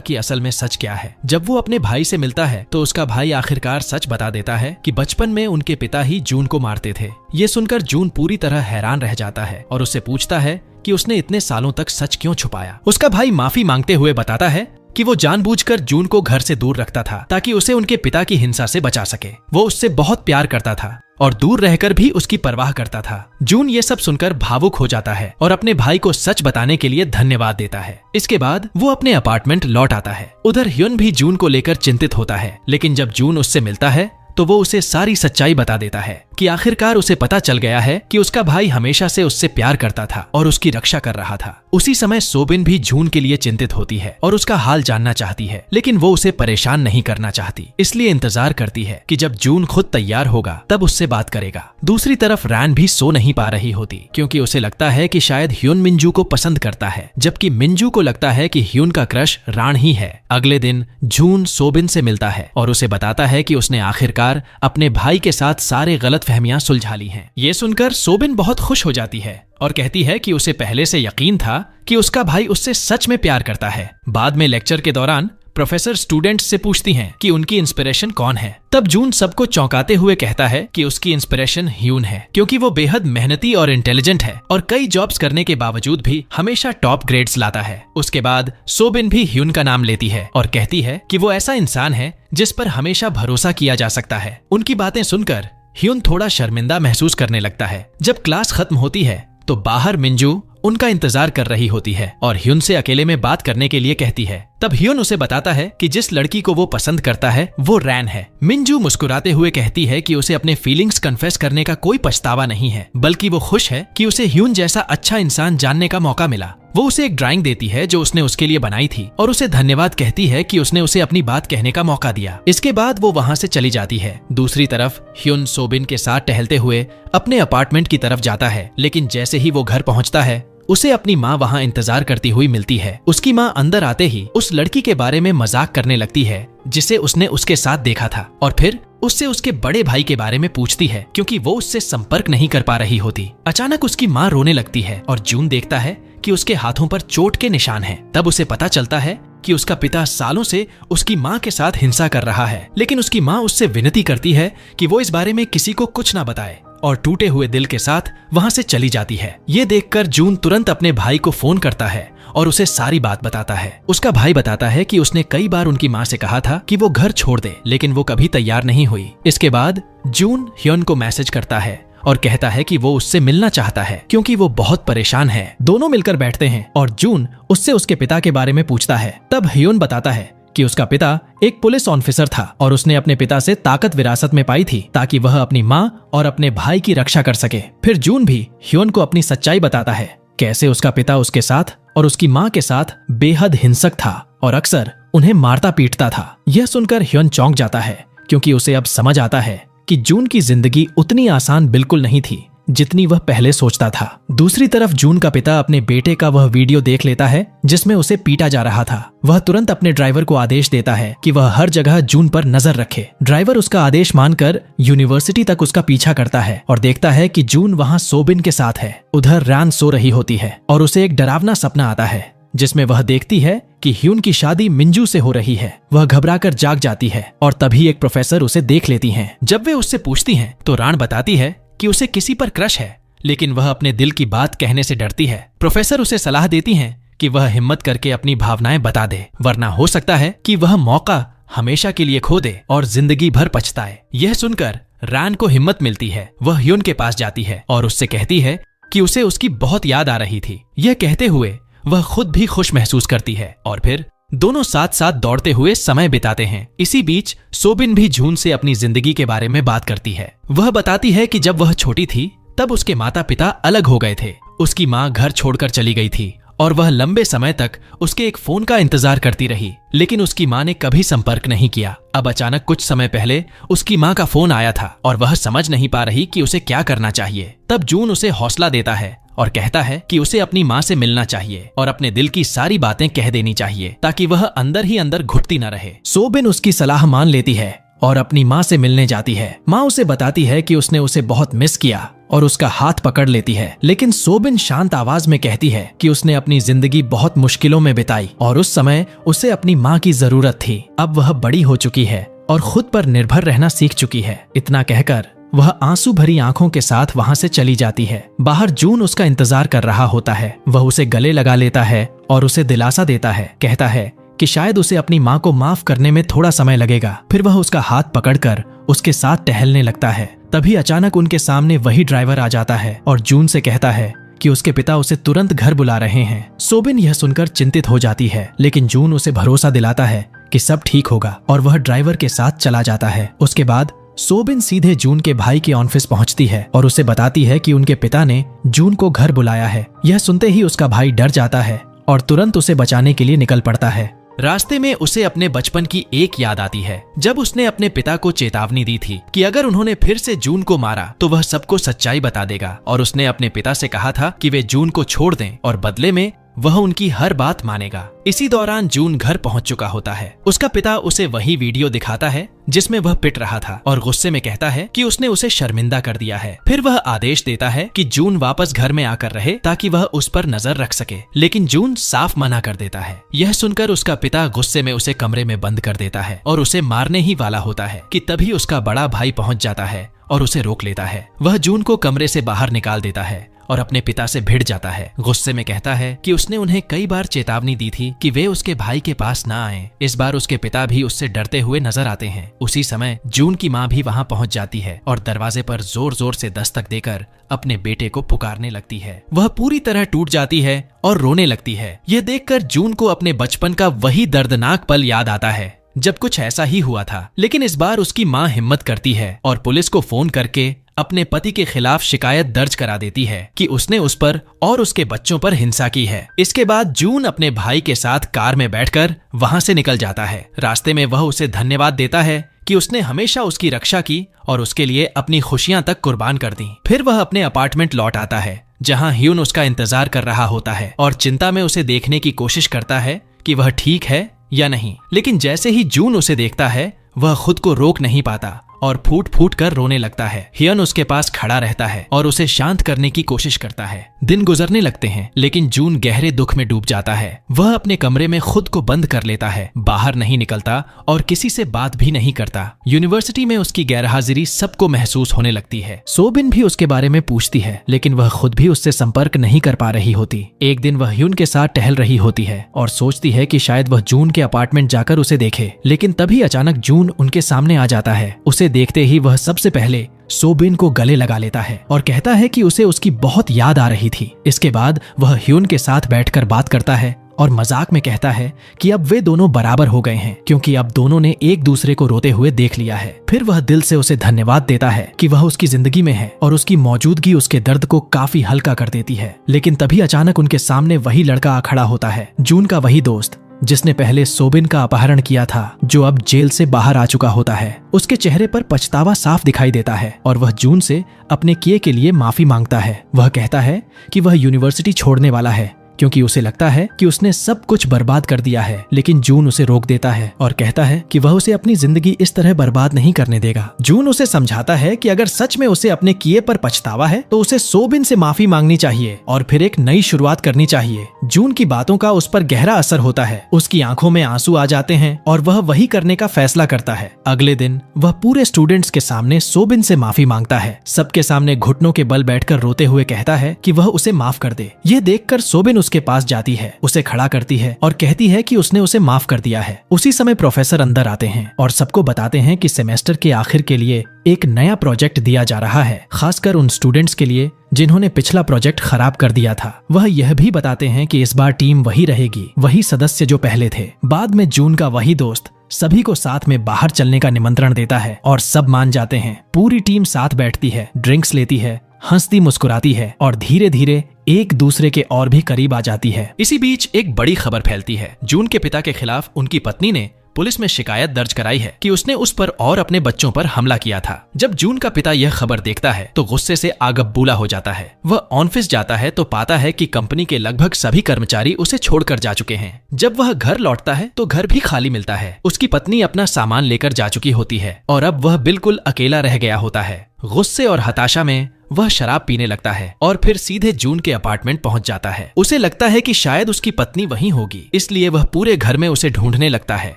कि असल में सच क्या है। जब वो अपने भाई से मिलता है तो उसका भाई आखिरकार सच बता देता है कि बचपन में उनके पिता ही जून को मारते थे। ये सुनकर जून पूरी तरह हैरान रह जाता है और उससे पूछता है कि उसने इतने सालों तक सच क्यों छुपाया। उसका भाई माफी मांगते हुए बताता है कि वो जानबूझकर जून को घर से दूर रखता था ताकि उसे उनके पिता की हिंसा से बचा सके। वो उससे बहुत प्यार करता था और दूर रहकर भी उसकी परवाह करता था। जून ये सब सुनकर भावुक हो जाता है और अपने भाई को सच बताने के लिए धन्यवाद देता है। इसके बाद वो अपने अपार्टमेंट लौट आता है। उधर ह्युन भी जून को लेकर चिंतित होता है, लेकिन जब जून उससे मिलता है तो वो उसे सारी सच्चाई बता देता है कि आखिरकार उसे पता चल गया है कि उसका भाई हमेशा से उससे प्यार करता था और उसकी रक्षा कर रहा था। उसी समय सोबिन भी जून के लिए चिंतित होती है और उसका हाल जानना चाहती है, लेकिन वो उसे परेशान नहीं करना चाहती, इसलिए इंतजार करती है कि जब जून खुद तैयार होगा तब उससे बात करेगा। दूसरी तरफ रैन भी सो नहीं पा रही होती क्योंकि उसे लगता है कि शायद ह्युन मिंजू को पसंद करता है, जबकि मिंजू को लगता है कि ह्युन का क्रश रान ही है। अगले दिन जून सोबिन से मिलता है और उसे बताता है कि उसने आखिरकार अपने भाई के साथ सारे गलतफहमियां सुलझा ली हैं। ये सुनकर सोबिन बहुत खुश हो जाती है और कहती है कि उसे पहले से यकीन था कि उसका भाई उससे सच में प्यार करता है। बाद में लेक्चर के दौरान प्रोफेसर स्टूडेंट्स से पूछती हैं कि उनकी इंस्पिरेशन कौन है। तब जून सबको चौंकाते हुए कहता है कि उसकी इंस्पिरेशन ह्यून है, क्योंकि वो बेहद मेहनती और इंटेलिजेंट है और कई जॉब्स करने के बावजूद भी हमेशा टॉप ग्रेड्स लाता है। उसके बाद सोबिन भी ह्यून का नाम लेती है और कहती है कि वो ऐसा इंसान है जिस पर हमेशा भरोसा किया जा सकता है। उनकी बातें सुनकर ह्यून थोड़ा शर्मिंदा महसूस करने लगता है। जब क्लास खत्म होती है तो बाहर मिंजू उनका इंतजार कर रही होती है और ह्यून से अकेले में बात करने के लिए कहती है। तब ह्यून उसे बताता है कि जिस लड़की को वो पसंद करता है वो रैन है। मिंजू मुस्कुराते हुए कहती है कि उसे अपने फीलिंग्स कन्फेस करने का कोई पछतावा नहीं है, बल्कि वो खुश है कि उसे ह्यून जैसा अच्छा इंसान जानने का मौका मिला। वो उसे एक ड्राइंग देती है जो उसने उसके लिए बनाई थी और उसे धन्यवाद कहती है कि उसने उसे अपनी बात कहने का मौका दिया। इसके बाद वो वहाँ से चली जाती है। दूसरी तरफ ह्यून सोबिन के साथ टहलते हुए अपने अपार्टमेंट की तरफ जाता है, लेकिन जैसे ही वो घर पहुँचता है उसे अपनी माँ वहाँ इंतजार करती हुई मिलती है। उसकी माँ अंदर आते ही उस लड़की के बारे में मजाक करने लगती है जिसे उसने उसके साथ देखा था और फिर उससे उसके बड़े भाई के बारे में पूछती है, क्योंकि वो उससे संपर्क नहीं कर पा रही होती। अचानक उसकी माँ रोने लगती है और जून देखता है कि उसके हाथों पर चोट के निशान हैं। तब उसे पता चलता है कि उसका पिता सालों से उसकी माँ के साथ हिंसा कर रहा है, लेकिन उसकी माँ उससे विनती करती है कि वो इस बारे में किसी को कुछ ना बताए और टूटे हुए दिल के साथ वहाँ से चली जाती है। ये देखकर जून तुरंत अपने भाई को फोन करता है और उसे सारी बात बताता है। उसका भाई बताता है कि उसने कई बार उनकी माँ से कहा था कि वो घर छोड़ दे, लेकिन वो कभी तैयार नहीं हुई। इसके बाद जून ह्यून को मैसेज करता है और कहता है कि वो उससे मिलना चाहता है क्योंकि वो बहुत परेशान है। दोनों मिलकर बैठते हैं और जून उससे उसके पिता के बारे में पूछता है। तब ह्यून बताता है कि उसका पिता एक पुलिस ऑफिसर था और उसने अपने पिता से ताकत विरासत में पाई थी ताकि वह अपनी माँ और अपने भाई की रक्षा कर सके। फिर जून भी ह्यून को अपनी सच्चाई बताता है, कैसे उसका पिता उसके साथ और उसकी माँ के साथ बेहद हिंसक था और अक्सर उन्हें मारता पीटता था। यह सुनकर ह्यून चौंक जाता है क्योंकि उसे अब समझ आता है कि जून की जिंदगी उतनी आसान बिल्कुल नहीं थी जितनी वह पहले सोचता था। दूसरी तरफ जून का पिता अपने बेटे का वह वीडियो देख लेता है जिसमें उसे पीटा जा रहा था। वह तुरंत अपने ड्राइवर को आदेश देता है कि वह हर जगह जून पर नजर रखे। ड्राइवर उसका आदेश मानकर यूनिवर्सिटी तक उसका पीछा करता है और देखता है कि जून वहाँ सोबिन के साथ है। उधर रैन सो रही होती है और उसे एक डरावना सपना आता है जिसमें वह देखती है कि ह्यून की शादी मिंजू से हो रही है। वह घबराकर जाग जाती है और तभी एक प्रोफेसर उसे देख लेती हैं। जब वे उससे पूछती हैं तो रान बताती है कि उसे किसी पर क्रश है, लेकिन वह अपने दिल की बात कहने से डरती है। प्रोफेसर उसे सलाह देती हैं कि वह हिम्मत करके अपनी भावनाएं बता दे, वरना हो सकता है कि वह मौका हमेशा के लिए खो दे और जिंदगी भर पछताए। यह सुनकर रैन को हिम्मत मिलती है। वह ह्यून के पास जाती है और उससे कहती है कि उसे उसकी बहुत याद आ रही थी। यह कहते हुए वह खुद भी खुश महसूस करती है और फिर दोनों साथ साथ दौड़ते हुए समय बिताते हैं। इसी बीच सोबिन भी जून से अपनी जिंदगी के बारे में बात करती है। वह बताती है कि जब वह छोटी थी तब उसके माता पिता अलग हो गए थे। उसकी माँ घर छोड़कर चली गई थी और वह लंबे समय तक उसके एक फोन का इंतजार करती रही, लेकिन उसकी माँ ने कभी संपर्क नहीं किया। अब अचानक कुछ समय पहले उसकी माँ का फोन आया था और वह समझ नहीं पा रही कि उसे क्या करना चाहिए। तब जून उसे हौसला देता है और कहता है कि उसे अपनी माँ से मिलना चाहिए और अपने दिल की सारी बातें कह देनी चाहिए ताकि वह अंदर ही अंदर घुटती न रहे। सोबिन उसकी सलाह मान लेती है और अपनी माँ से मिलने जाती है। माँ उसे बताती है कि उसने उसे बहुत मिस किया और उसका हाथ पकड़ लेती है, लेकिन सोबिन शांत आवाज में कहती है कि उसने अपनी जिंदगी बहुत मुश्किलों में बिताई और उस समय उसे अपनी माँ की जरूरत थी। अब वह बड़ी हो चुकी है और खुद पर निर्भर रहना सीख चुकी है। इतना कहकर वह आंसू भरी आंखों के साथ वहां से चली जाती है। बाहर जून उसका इंतजार कर रहा होता है। वह उसे गले लगा लेता है और उसे दिलासा देता है। कहता है कि शायद उसे अपनी माँ को माफ करने में थोड़ा समय लगेगा। फिर वह उसका हाथ पकड़कर उसके साथ टहलने लगता है। तभी अचानक उनके सामने वही ड्राइवर आ जाता है और जून से कहता है कि उसके पिता उसे तुरंत घर बुला रहे हैं। सोबिन यह सुनकर चिंतित हो जाती है, लेकिन जून उसे भरोसा दिलाता है कि सब ठीक होगा और वह ड्राइवर के साथ चला जाता है। उसके बाद सोबिन सीधे जून के भाई के ऑफिस पहुंचती है और उसे बताती है कि उनके पिता ने जून को घर बुलाया है। यह सुनते ही उसका भाई डर जाता है और तुरंत उसे बचाने के लिए निकल पड़ता है। रास्ते में उसे अपने बचपन की एक याद आती है, जब उसने अपने पिता को चेतावनी दी थी कि अगर उन्होंने फिर से जून को मारा तो वह सबको सच्चाई बता देगा, और उसने अपने पिता से कहा था कि वे जून को छोड़ दें और बदले में वह उनकी हर बात मानेगा। इसी दौरान जून घर पहुंच चुका होता है। उसका पिता उसे वही वीडियो दिखाता है जिसमें वह पिट रहा था और गुस्से में कहता है कि उसने उसे शर्मिंदा कर दिया है। फिर वह आदेश देता है कि जून वापस घर में आकर रहे ताकि वह उस पर नजर रख सके, लेकिन जून साफ मना कर देता है। यह सुनकर उसका पिता गुस्से में उसे कमरे में बंद कर देता है और उसे मारने ही वाला होता है कि तभी उसका बड़ा भाई पहुंच जाता है और उसे रोक लेता है। वह जून को कमरे से बाहर निकाल देता है और अपने पिता से भिड़ जाता है। गुस्से में कहता है कि उसने उन्हें कई बार चेतावनी दी थी कि वे उसके भाई के पास ना आएं। इस बार उसके पिता भी उससे डरते हुए नजर आते हैं। उसी समय जून की माँ भी वहाँ पहुँच जाती है और दरवाजे पर जोर जोर से दस्तक देकर अपने बेटे को पुकारने लगती है। वह पूरी तरह टूट जाती है और रोने लगती है। यह देखकर जून को अपने बचपन का वही दर्दनाक पल याद आता है जब कुछ ऐसा ही हुआ था, लेकिन इस बार उसकी माँ हिम्मत करती है और पुलिस को फोन करके अपने पति के खिलाफ शिकायत दर्ज करा देती है कि उसने उस पर और उसके बच्चों पर हिंसा की है। इसके बाद जून अपने भाई के साथ कार में बैठकर वहां से निकल जाता है। रास्ते में वह उसे धन्यवाद देता है कि उसने हमेशा उसकी रक्षा की और उसके लिए अपनी खुशियां तक कुर्बान कर दी। फिर वह अपने अपार्टमेंट लौट आता है जहां ह्यून उसका इंतजार कर रहा होता है और चिंता में उसे देखने की कोशिश करता है कि वह ठीक है या नहीं, लेकिन जैसे ही जून उसे देखता है वह खुद को रोक नहीं पाता और फूट फूट कर रोने लगता है। हियन उसके पास खड़ा रहता है और उसे शांत करने की कोशिश करता है। दिन गुजरने लगते हैं, लेकिन जून गहरे दुख में डूब जाता है। वह अपने कमरे में खुद को बंद कर लेता है, बाहर नहीं निकलता और किसी से बात भी नहीं करता। यूनिवर्सिटी में उसकी गैरहाजिरी सबको महसूस होने लगती है। सोबिन भी उसके बारे में पूछती है, लेकिन वह खुद भी उससे संपर्क नहीं कर पा रही होती। एक दिन वह ह्यून के साथ टहल रही होती है और सोचती है कि शायद वह जून के अपार्टमेंट जाकर उसे देखे, लेकिन तभी अचानक जून उनके सामने आ जाता है। उसे देखते ही वह सबसे पहले सोबिन को गले लगा लेता है और कहता है कि उसे उसकी बहुत याद आ रही थी। इसके बाद वह ह्यून के साथ बैठकर बात करता है और मजाक में कहता है कि अब वे दोनों बराबर हो गए हैं क्योंकि अब दोनों ने एक दूसरे को रोते हुए देख लिया है। फिर वह दिल से उसे धन्यवाद देता है कि वह उसकी जिंदगी में है और उसकी मौजूदगी उसके दर्द को काफी हल्का कर देती है। लेकिन तभी अचानक उनके सामने वही लड़का आ खड़ा होता है, जून का वही दोस्त जिसने पहले सोबिन का अपहरण किया था, जो अब जेल से बाहर आ चुका होता है। उसके चेहरे पर पछतावा साफ दिखाई देता है और वह जून से अपने किए के लिए माफी मांगता है। वह कहता है कि वह यूनिवर्सिटी छोड़ने वाला है क्योंकि उसे लगता है कि उसने सब कुछ बर्बाद कर दिया है, लेकिन जून उसे रोक देता है और कहता है कि वह उसे अपनी जिंदगी इस तरह बर्बाद नहीं करने देगा। जून उसे समझाता है कि अगर सच में उसे अपने किए पर पछतावा है तो उसे सोबिन से माफी मांगनी चाहिए और फिर एक नई शुरुआत करनी चाहिए। जून की बातों का उस पर गहरा असर होता है। उसकी आंखों में आंसू आ जाते हैं और वह वही करने का फैसला करता है। अगले दिन वह पूरे स्टूडेंट्स के सामने सोबिन से माफी मांगता है। सबके सामने घुटनों के बल बैठकर रोते हुए कहता है कि वह उसे माफ कर दे। यह देखकर सोबिन उसके पास जाती है, उसे खड़ा करती है और कहती है कि उसने उसे माफ कर दिया है। उसी समय प्रोफेसर अंदर आते हैं और सबको बताते हैं कि सेमेस्टर के आखिर के लिए एक नया प्रोजेक्ट दिया जा रहा है, खासकर उन स्टूडेंट्स के लिए जिन्होंने पिछला प्रोजेक्ट खराब कर दिया था। वह यह भी बताते हैं कि इस बार टीम वही रहेगी, वही सदस्य जो पहले थे। बाद में जून का वही दोस्त सभी को साथ में बाहर चलने का निमंत्रण देता है और सब मान जाते हैं। पूरी टीम साथ बैठती है, ड्रिंक्स लेती है, हंसती मुस्कुराती है और धीरे धीरे एक दूसरे के और भी करीब आ जाती है। इसी बीच एक बड़ी खबर फैलती है। जून के पिता के खिलाफ उनकी पत्नी ने पुलिस में शिकायत दर्ज कराई है कि उसने उस पर और अपने बच्चों पर हमला किया था। जब जून का पिता यह खबर देखता है तो गुस्से से आग बबूला हो जाता है। वह ऑफिस जाता है तो पाता है कि कंपनी के लगभग सभी कर्मचारी उसे छोड़कर जा चुके हैं। जब वह घर लौटता है तो घर भी खाली मिलता है। उसकी पत्नी अपना सामान लेकर जा चुकी होती है और अब वह बिल्कुल अकेला रह गया होता है। गुस्से और हताशा में वह शराब पीने लगता है और फिर सीधे जून के अपार्टमेंट पहुंच जाता है। उसे लगता है कि शायद उसकी पत्नी वहीं होगी, इसलिए वह पूरे घर में उसे ढूंढने लगता है,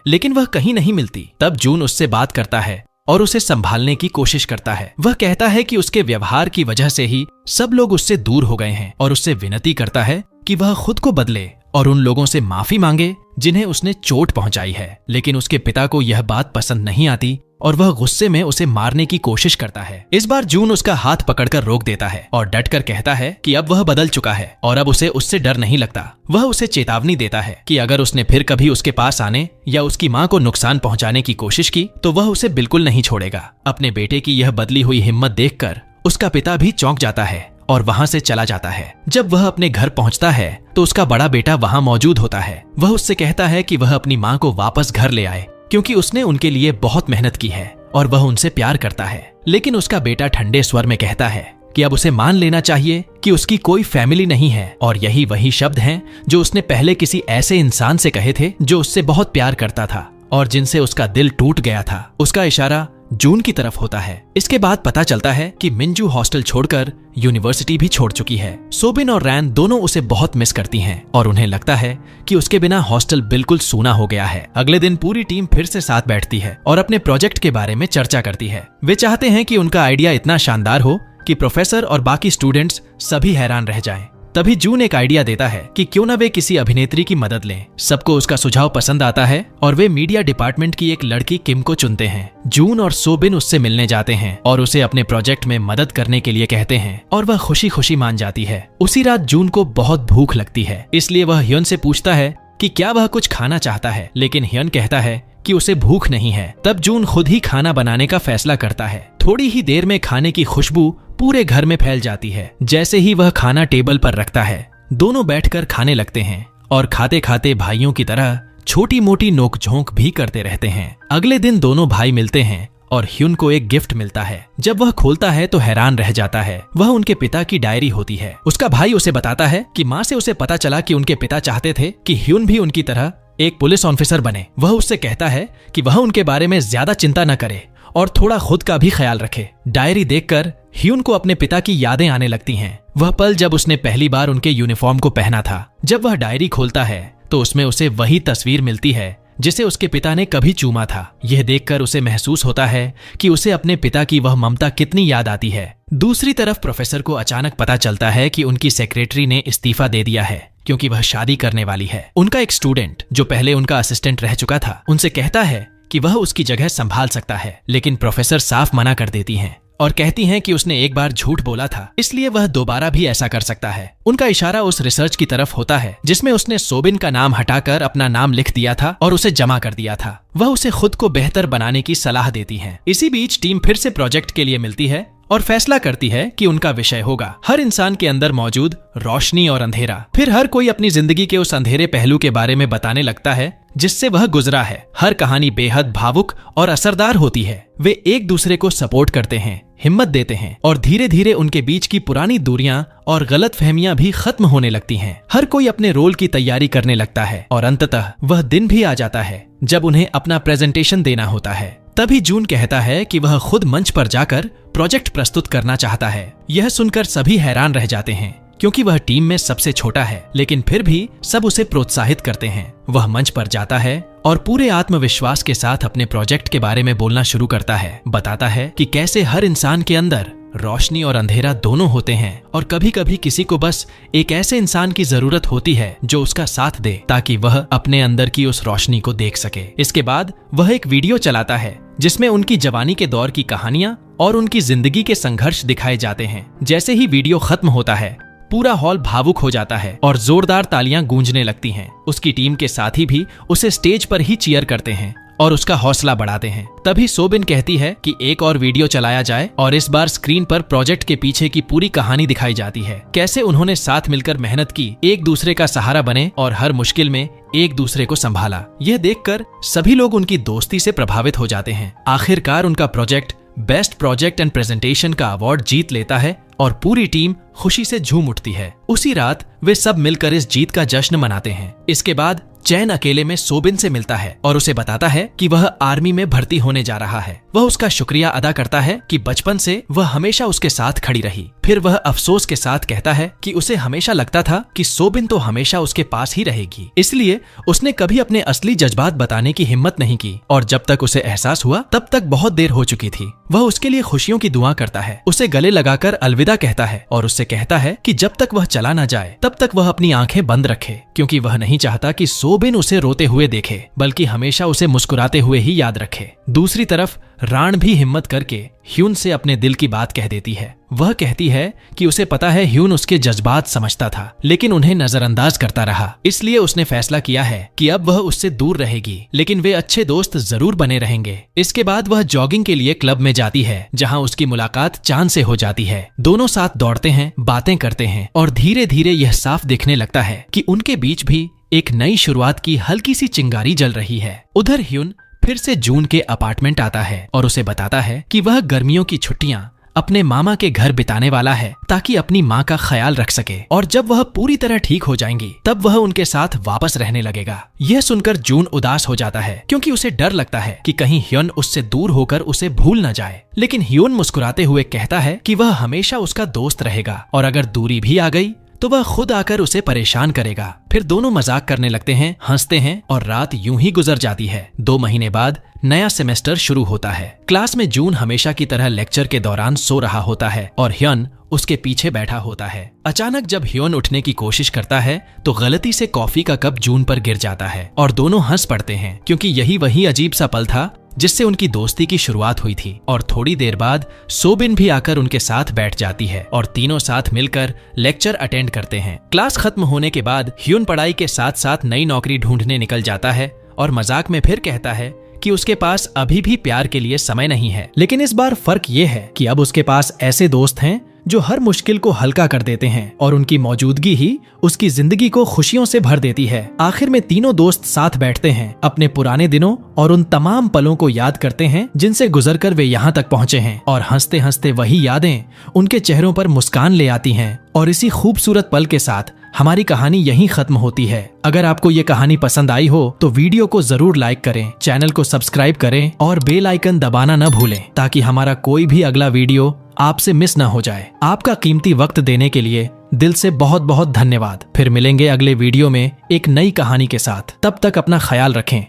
लेकिन वह कहीं नहीं मिलती। तब जून उससे बात करता है और उसे संभालने की कोशिश करता है। वह कहता है कि उसके व्यवहार की वजह से ही सब लोग उससे दूर हो गए हैं और उससे विनती करता है कि वह खुद को बदले और उन लोगों से माफी मांगे जिन्हें उसने चोट पहुंचाई है। लेकिन उसके पिता को यह बात पसंद नहीं आती और वह गुस्से में उसे मारने की कोशिश करता है। इस बार जून उसका हाथ पकड़कर रोक देता है और डटकर कहता है कि अब वह बदल चुका है और अब उसे उससे डर नहीं लगता। वह उसे चेतावनी देता है कि अगर उसने फिर कभी उसके पास आने या उसकी मां को नुकसान पहुंचाने की कोशिश की तो वह उसे बिल्कुल नहीं छोड़ेगा। अपने बेटे की यह बदली हुई हिम्मत देखकर उसका पिता भी चौंक जाता है और वहां से चला जाता है। जब वह अपने घर पहुंचता है तो उसका बड़ा बेटा वहां मौजूद होता है। वह उससे कहता है कि वह अपनी मां को वापस घर ले आए क्योंकि उसने उनके लिए बहुत मेहनत की है और वह उनसे प्यार करता है। लेकिन उसका बेटा ठंडे स्वर में कहता है कि अब उसे मान लेना चाहिए कि उसकी कोई फैमिली नहीं है और यही वही शब्द हैं जो उसने पहले किसी ऐसे इंसान से कहे थे जो उससे बहुत प्यार करता था और जिनसे उसका दिल टूट गया था। उसका इशारा जून की तरफ होता है। इसके बाद पता चलता है कि मिंजू हॉस्टल छोड़कर यूनिवर्सिटी भी छोड़ चुकी है। सोबिन और रैन दोनों उसे बहुत मिस करती हैं और उन्हें लगता है कि उसके बिना हॉस्टल बिल्कुल सूना हो गया है। अगले दिन पूरी टीम फिर से साथ बैठती है और अपने प्रोजेक्ट के बारे में चर्चा करती है। वे चाहते हैं कि उनका आइडिया इतना शानदार हो कि प्रोफेसर और बाकी स्टूडेंट्स सभी हैरान रह जाएं। तभी जून एक आइडिया देता है कि क्यों न वे किसी अभिनेत्री की मदद लें। सबको उसका सुझाव पसंद आता है और वे मीडिया डिपार्टमेंट की एक लड़की किम को चुनते हैं। जून और सोबिन उससे मिलने जाते हैं और उसे अपने प्रोजेक्ट में मदद करने के लिए कहते हैं और वह खुशी खुशी मान जाती है। उसी रात जून को बहुत भूख लगती है, इसलिए वह ह्योन से पूछता है कि क्या वह कुछ खाना चाहता है, लेकिन ह्योन कहता है कि उसे भूख नहीं है। तब जून खुद ही खाना बनाने का फैसला करता है। थोड़ी ही देर में खाने की खुशबू पूरे घर में फैल जाती है। जैसे ही वह खाना टेबल पर रखता है, दोनों बैठकर खाने लगते हैं और खाते खाते भाइयों की तरह छोटी मोटी नोकझोंक भी करते रहते हैं। अगले दिन दोनों भाई मिलते हैं और ह्युन को एक गिफ्ट मिलता है। जब वह खोलता है तो हैरान रह जाता है। वह उनके पिता की डायरी होती है। उसका भाई उसे बताता है कि माँ से उसे पता चला कि उनके पिता चाहते थे कि ह्युन भी उनकी तरह एक पुलिस ऑफिसर बने। वह उससे कहता है कि वह उनके बारे में ज्यादा चिंता न करे और थोड़ा खुद का भी ख्याल रखे। डायरी देखकर ह्युन को अपने पिता की यादें आने लगती हैं। वह पल जब उसने पहली बार उनके यूनिफॉर्म को पहना था। जब वह डायरी खोलता है तो उसमें उसे वही तस्वीर मिलती है जिसे उसके पिता ने कभी चूमा था। यह देखकर उसे महसूस होता है कि उसे अपने पिता की वह ममता कितनी याद आती है। दूसरी तरफ प्रोफेसर को अचानक पता चलता है कि उनकी सेक्रेटरी ने इस्तीफा दे दिया है क्योंकि वह शादी करने वाली है। उनका एक स्टूडेंट जो पहले उनका असिस्टेंट रह चुका था उनसे कहता है कि वह उसकी जगह संभाल सकता है, लेकिन प्रोफेसर साफ मना कर देती हैं और कहती हैं कि उसने एक बार झूठ बोला था, इसलिए वह दोबारा भी ऐसा कर सकता है। उनका इशारा उस रिसर्च की तरफ होता है जिसमें उसने सोबिन का नाम हटाकर अपना नाम लिख दिया था और उसे जमा कर दिया था। वह उसे खुद को बेहतर बनाने की सलाह देती हैं। इसी बीच टीम फिर से प्रोजेक्ट के लिए मिलती है और फैसला करती है कि उनका विषय होगा हर इंसान के अंदर मौजूद रोशनी और अंधेरा। फिर हर कोई अपनी जिंदगी के उस अंधेरे पहलू के बारे में बताने लगता है जिससे वह गुजरा है। हर कहानी बेहद भावुक और असरदार होती है। वे एक दूसरे को सपोर्ट करते हैं, हिम्मत देते हैं और धीरे धीरे उनके बीच की पुरानी दूरियां और गलतफहमियां भी खत्म होने लगती हैं। हर कोई अपने रोल की तैयारी करने लगता है और अंततः वह दिन भी आ जाता है जब उन्हें अपना प्रेजेंटेशन देना होता है। तभी जून कहता है कि वह खुद मंच पर जाकर प्रोजेक्ट प्रस्तुत करना चाहता है। यह सुनकर सभी हैरान रह जाते हैं क्योंकि वह टीम में सबसे छोटा है, लेकिन फिर भी सब उसे प्रोत्साहित करते हैं। वह मंच पर जाता है और पूरे आत्मविश्वास के साथ अपने प्रोजेक्ट के बारे में बोलना शुरू करता है। बताता है कि कैसे हर इंसान के अंदर रोशनी और अंधेरा दोनों होते हैं और कभी कभी किसी को बस एक ऐसे इंसान की जरूरत होती है जो उसका साथ दे ताकि वह अपने अंदर की उस रोशनी को देख सके। इसके बाद वह एक वीडियो चलाता है जिसमें उनकी जवानी के दौर की कहानियां और उनकी जिंदगी के संघर्ष दिखाए जाते हैं। जैसे ही वीडियो खत्म होता है पूरा हॉल भावुक हो जाता है और जोरदार तालियां गूंजने लगती हैं। उसकी टीम के साथी भी उसे स्टेज पर ही चीयर करते हैं और उसका हौसला बढ़ाते हैं। तभी सोबिन कहती है कि एक और वीडियो चलाया जाए और इस बार स्क्रीन पर प्रोजेक्ट के पीछे की पूरी कहानी दिखाई जाती है, कैसे उन्होंने साथ मिलकर मेहनत की, एक दूसरे का सहारा बने और हर मुश्किल में एक दूसरे को संभाला। यह देखकर सभी लोग उनकी दोस्ती से प्रभावित हो जाते हैं। आखिरकार उनका project best project and presentation का अवार्ड जीत लेता है और पूरी टीम खुशी से झूम उठती है। उसी रात वे सब मिलकर इस जीत का जश्न मनाते हैं। इसके बाद चैन अकेले में सोबिन से मिलता है और उसे बताता है कि वह आर्मी में भर्ती होने जा रहा है। वह उसका शुक्रिया अदा करता है कि बचपन से वह हमेशा उसके साथ खड़ी रही। फिर वह अफसोस के साथ कहता है कि उसे हमेशा लगता था कि सोबिन तो हमेशा उसके पास ही रहेगी, इसलिए उसने कभी अपने असली जज्बात बताने की हिम्मत नहीं की और जब तक उसे एहसास हुआ तब तक बहुत देर हो चुकी थी। वह उसके लिए खुशियों की दुआ करता है, उसे गले लगाकर अलविदा कहता है और उससे कहता है कि जब तक वह चला न जाए तब तक वह अपनी आंखें बंद रखे, क्योंकि वह नहीं चाहता कि सोबिन उसे रोते हुए देखे, बल्कि हमेशा उसे मुस्कुराते हुए ही याद रखे। दूसरी तरफ राण भी हिम्मत करके ह्यून से अपने दिल की बात कह देती है। वह कहती है कि उसे पता है ह्यून उसके जज्बात समझता था, लेकिन उन्हें नजरअंदाज करता रहा, इसलिए उसने फैसला किया है कि अब वह उससे दूर रहेगी, लेकिन वे अच्छे दोस्त जरूर बने रहेंगे। इसके बाद वह जॉगिंग के लिए क्लब में जाती है, जहां उसकी मुलाकात चांद से हो जाती है। दोनों साथ दौड़ते हैं, बातें करते हैं और धीरे धीरे यह साफ दिखने लगता है कि उनके बीच भी एक नई शुरुआत की हल्की सी चिंगारी जल रही है। उधर ह्यून फिर से जून के अपार्टमेंट आता है और उसे बताता है कि वह गर्मियों की छुट्टियां अपने मामा के घर बिताने वाला है ताकि अपनी माँ का ख्याल रख सके, और जब वह पूरी तरह ठीक हो जाएंगी तब वह उनके साथ वापस रहने लगेगा। यह सुनकर जून उदास हो जाता है, क्योंकि उसे डर लगता है कि कहीं ह्यून उससे दूर होकर उसे भूल न जाए। लेकिन ह्यून मुस्कुराते हुए कहता है कि वह हमेशा उसका दोस्त रहेगा और अगर दूरी भी आ गई तो वह खुद आकर उसे परेशान करेगा। फिर दोनों मजाक करने लगते हैं, हंसते हैं और रात यूं ही गुजर जाती है। 2 महीने बाद नया सेमेस्टर शुरू होता है। क्लास में जून हमेशा की तरह लेक्चर के दौरान सो रहा होता है और ह्यून उसके पीछे बैठा होता है। अचानक जब ह्यून उठने की कोशिश करता है तो गलती से कॉफी का कप जून पर गिर जाता है और दोनों हंस पड़ते हैं, क्योंकि यही वही अजीब सा पल था जिससे उनकी दोस्ती की शुरुआत हुई थी। और थोड़ी देर बाद सोबिन भी आकर उनके साथ बैठ जाती है और तीनों साथ मिलकर लेक्चर अटेंड करते हैं। क्लास खत्म होने के बाद ह्यून पढ़ाई के साथ साथ नई नौकरी ढूंढने निकल जाता है और मजाक में फिर कहता है कि उसके पास अभी भी प्यार के लिए समय नहीं है। लेकिन इस बार फर्क ये है कि अब उसके पास ऐसे दोस्त हैं जो हर मुश्किल को हल्का कर देते हैं और उनकी मौजूदगी ही उसकी जिंदगी को खुशियों से भर देती है। आखिर में तीनों दोस्त साथ बैठते हैं, अपने पुराने दिनों और उन तमाम पलों को याद करते हैं जिनसे गुजरकर वे यहाँ तक पहुँचे हैं, और हंसते हंसते वही यादें उनके चेहरों पर मुस्कान ले आती हैं। और इसी खूबसूरत पल के साथ हमारी कहानी यहीं खत्म होती है। अगर आपको ये कहानी पसंद आई हो तो वीडियो को जरूर लाइक करें, चैनल को सब्सक्राइब करें और बेल आइकन दबाना न भूलें, ताकि हमारा कोई भी अगला वीडियो आपसे मिस ना हो जाए। आपका कीमती वक्त देने के लिए दिल से बहुत बहुत धन्यवाद। फिर मिलेंगे अगले वीडियो में एक नई कहानी के साथ। तब तक अपना ख्याल रखें।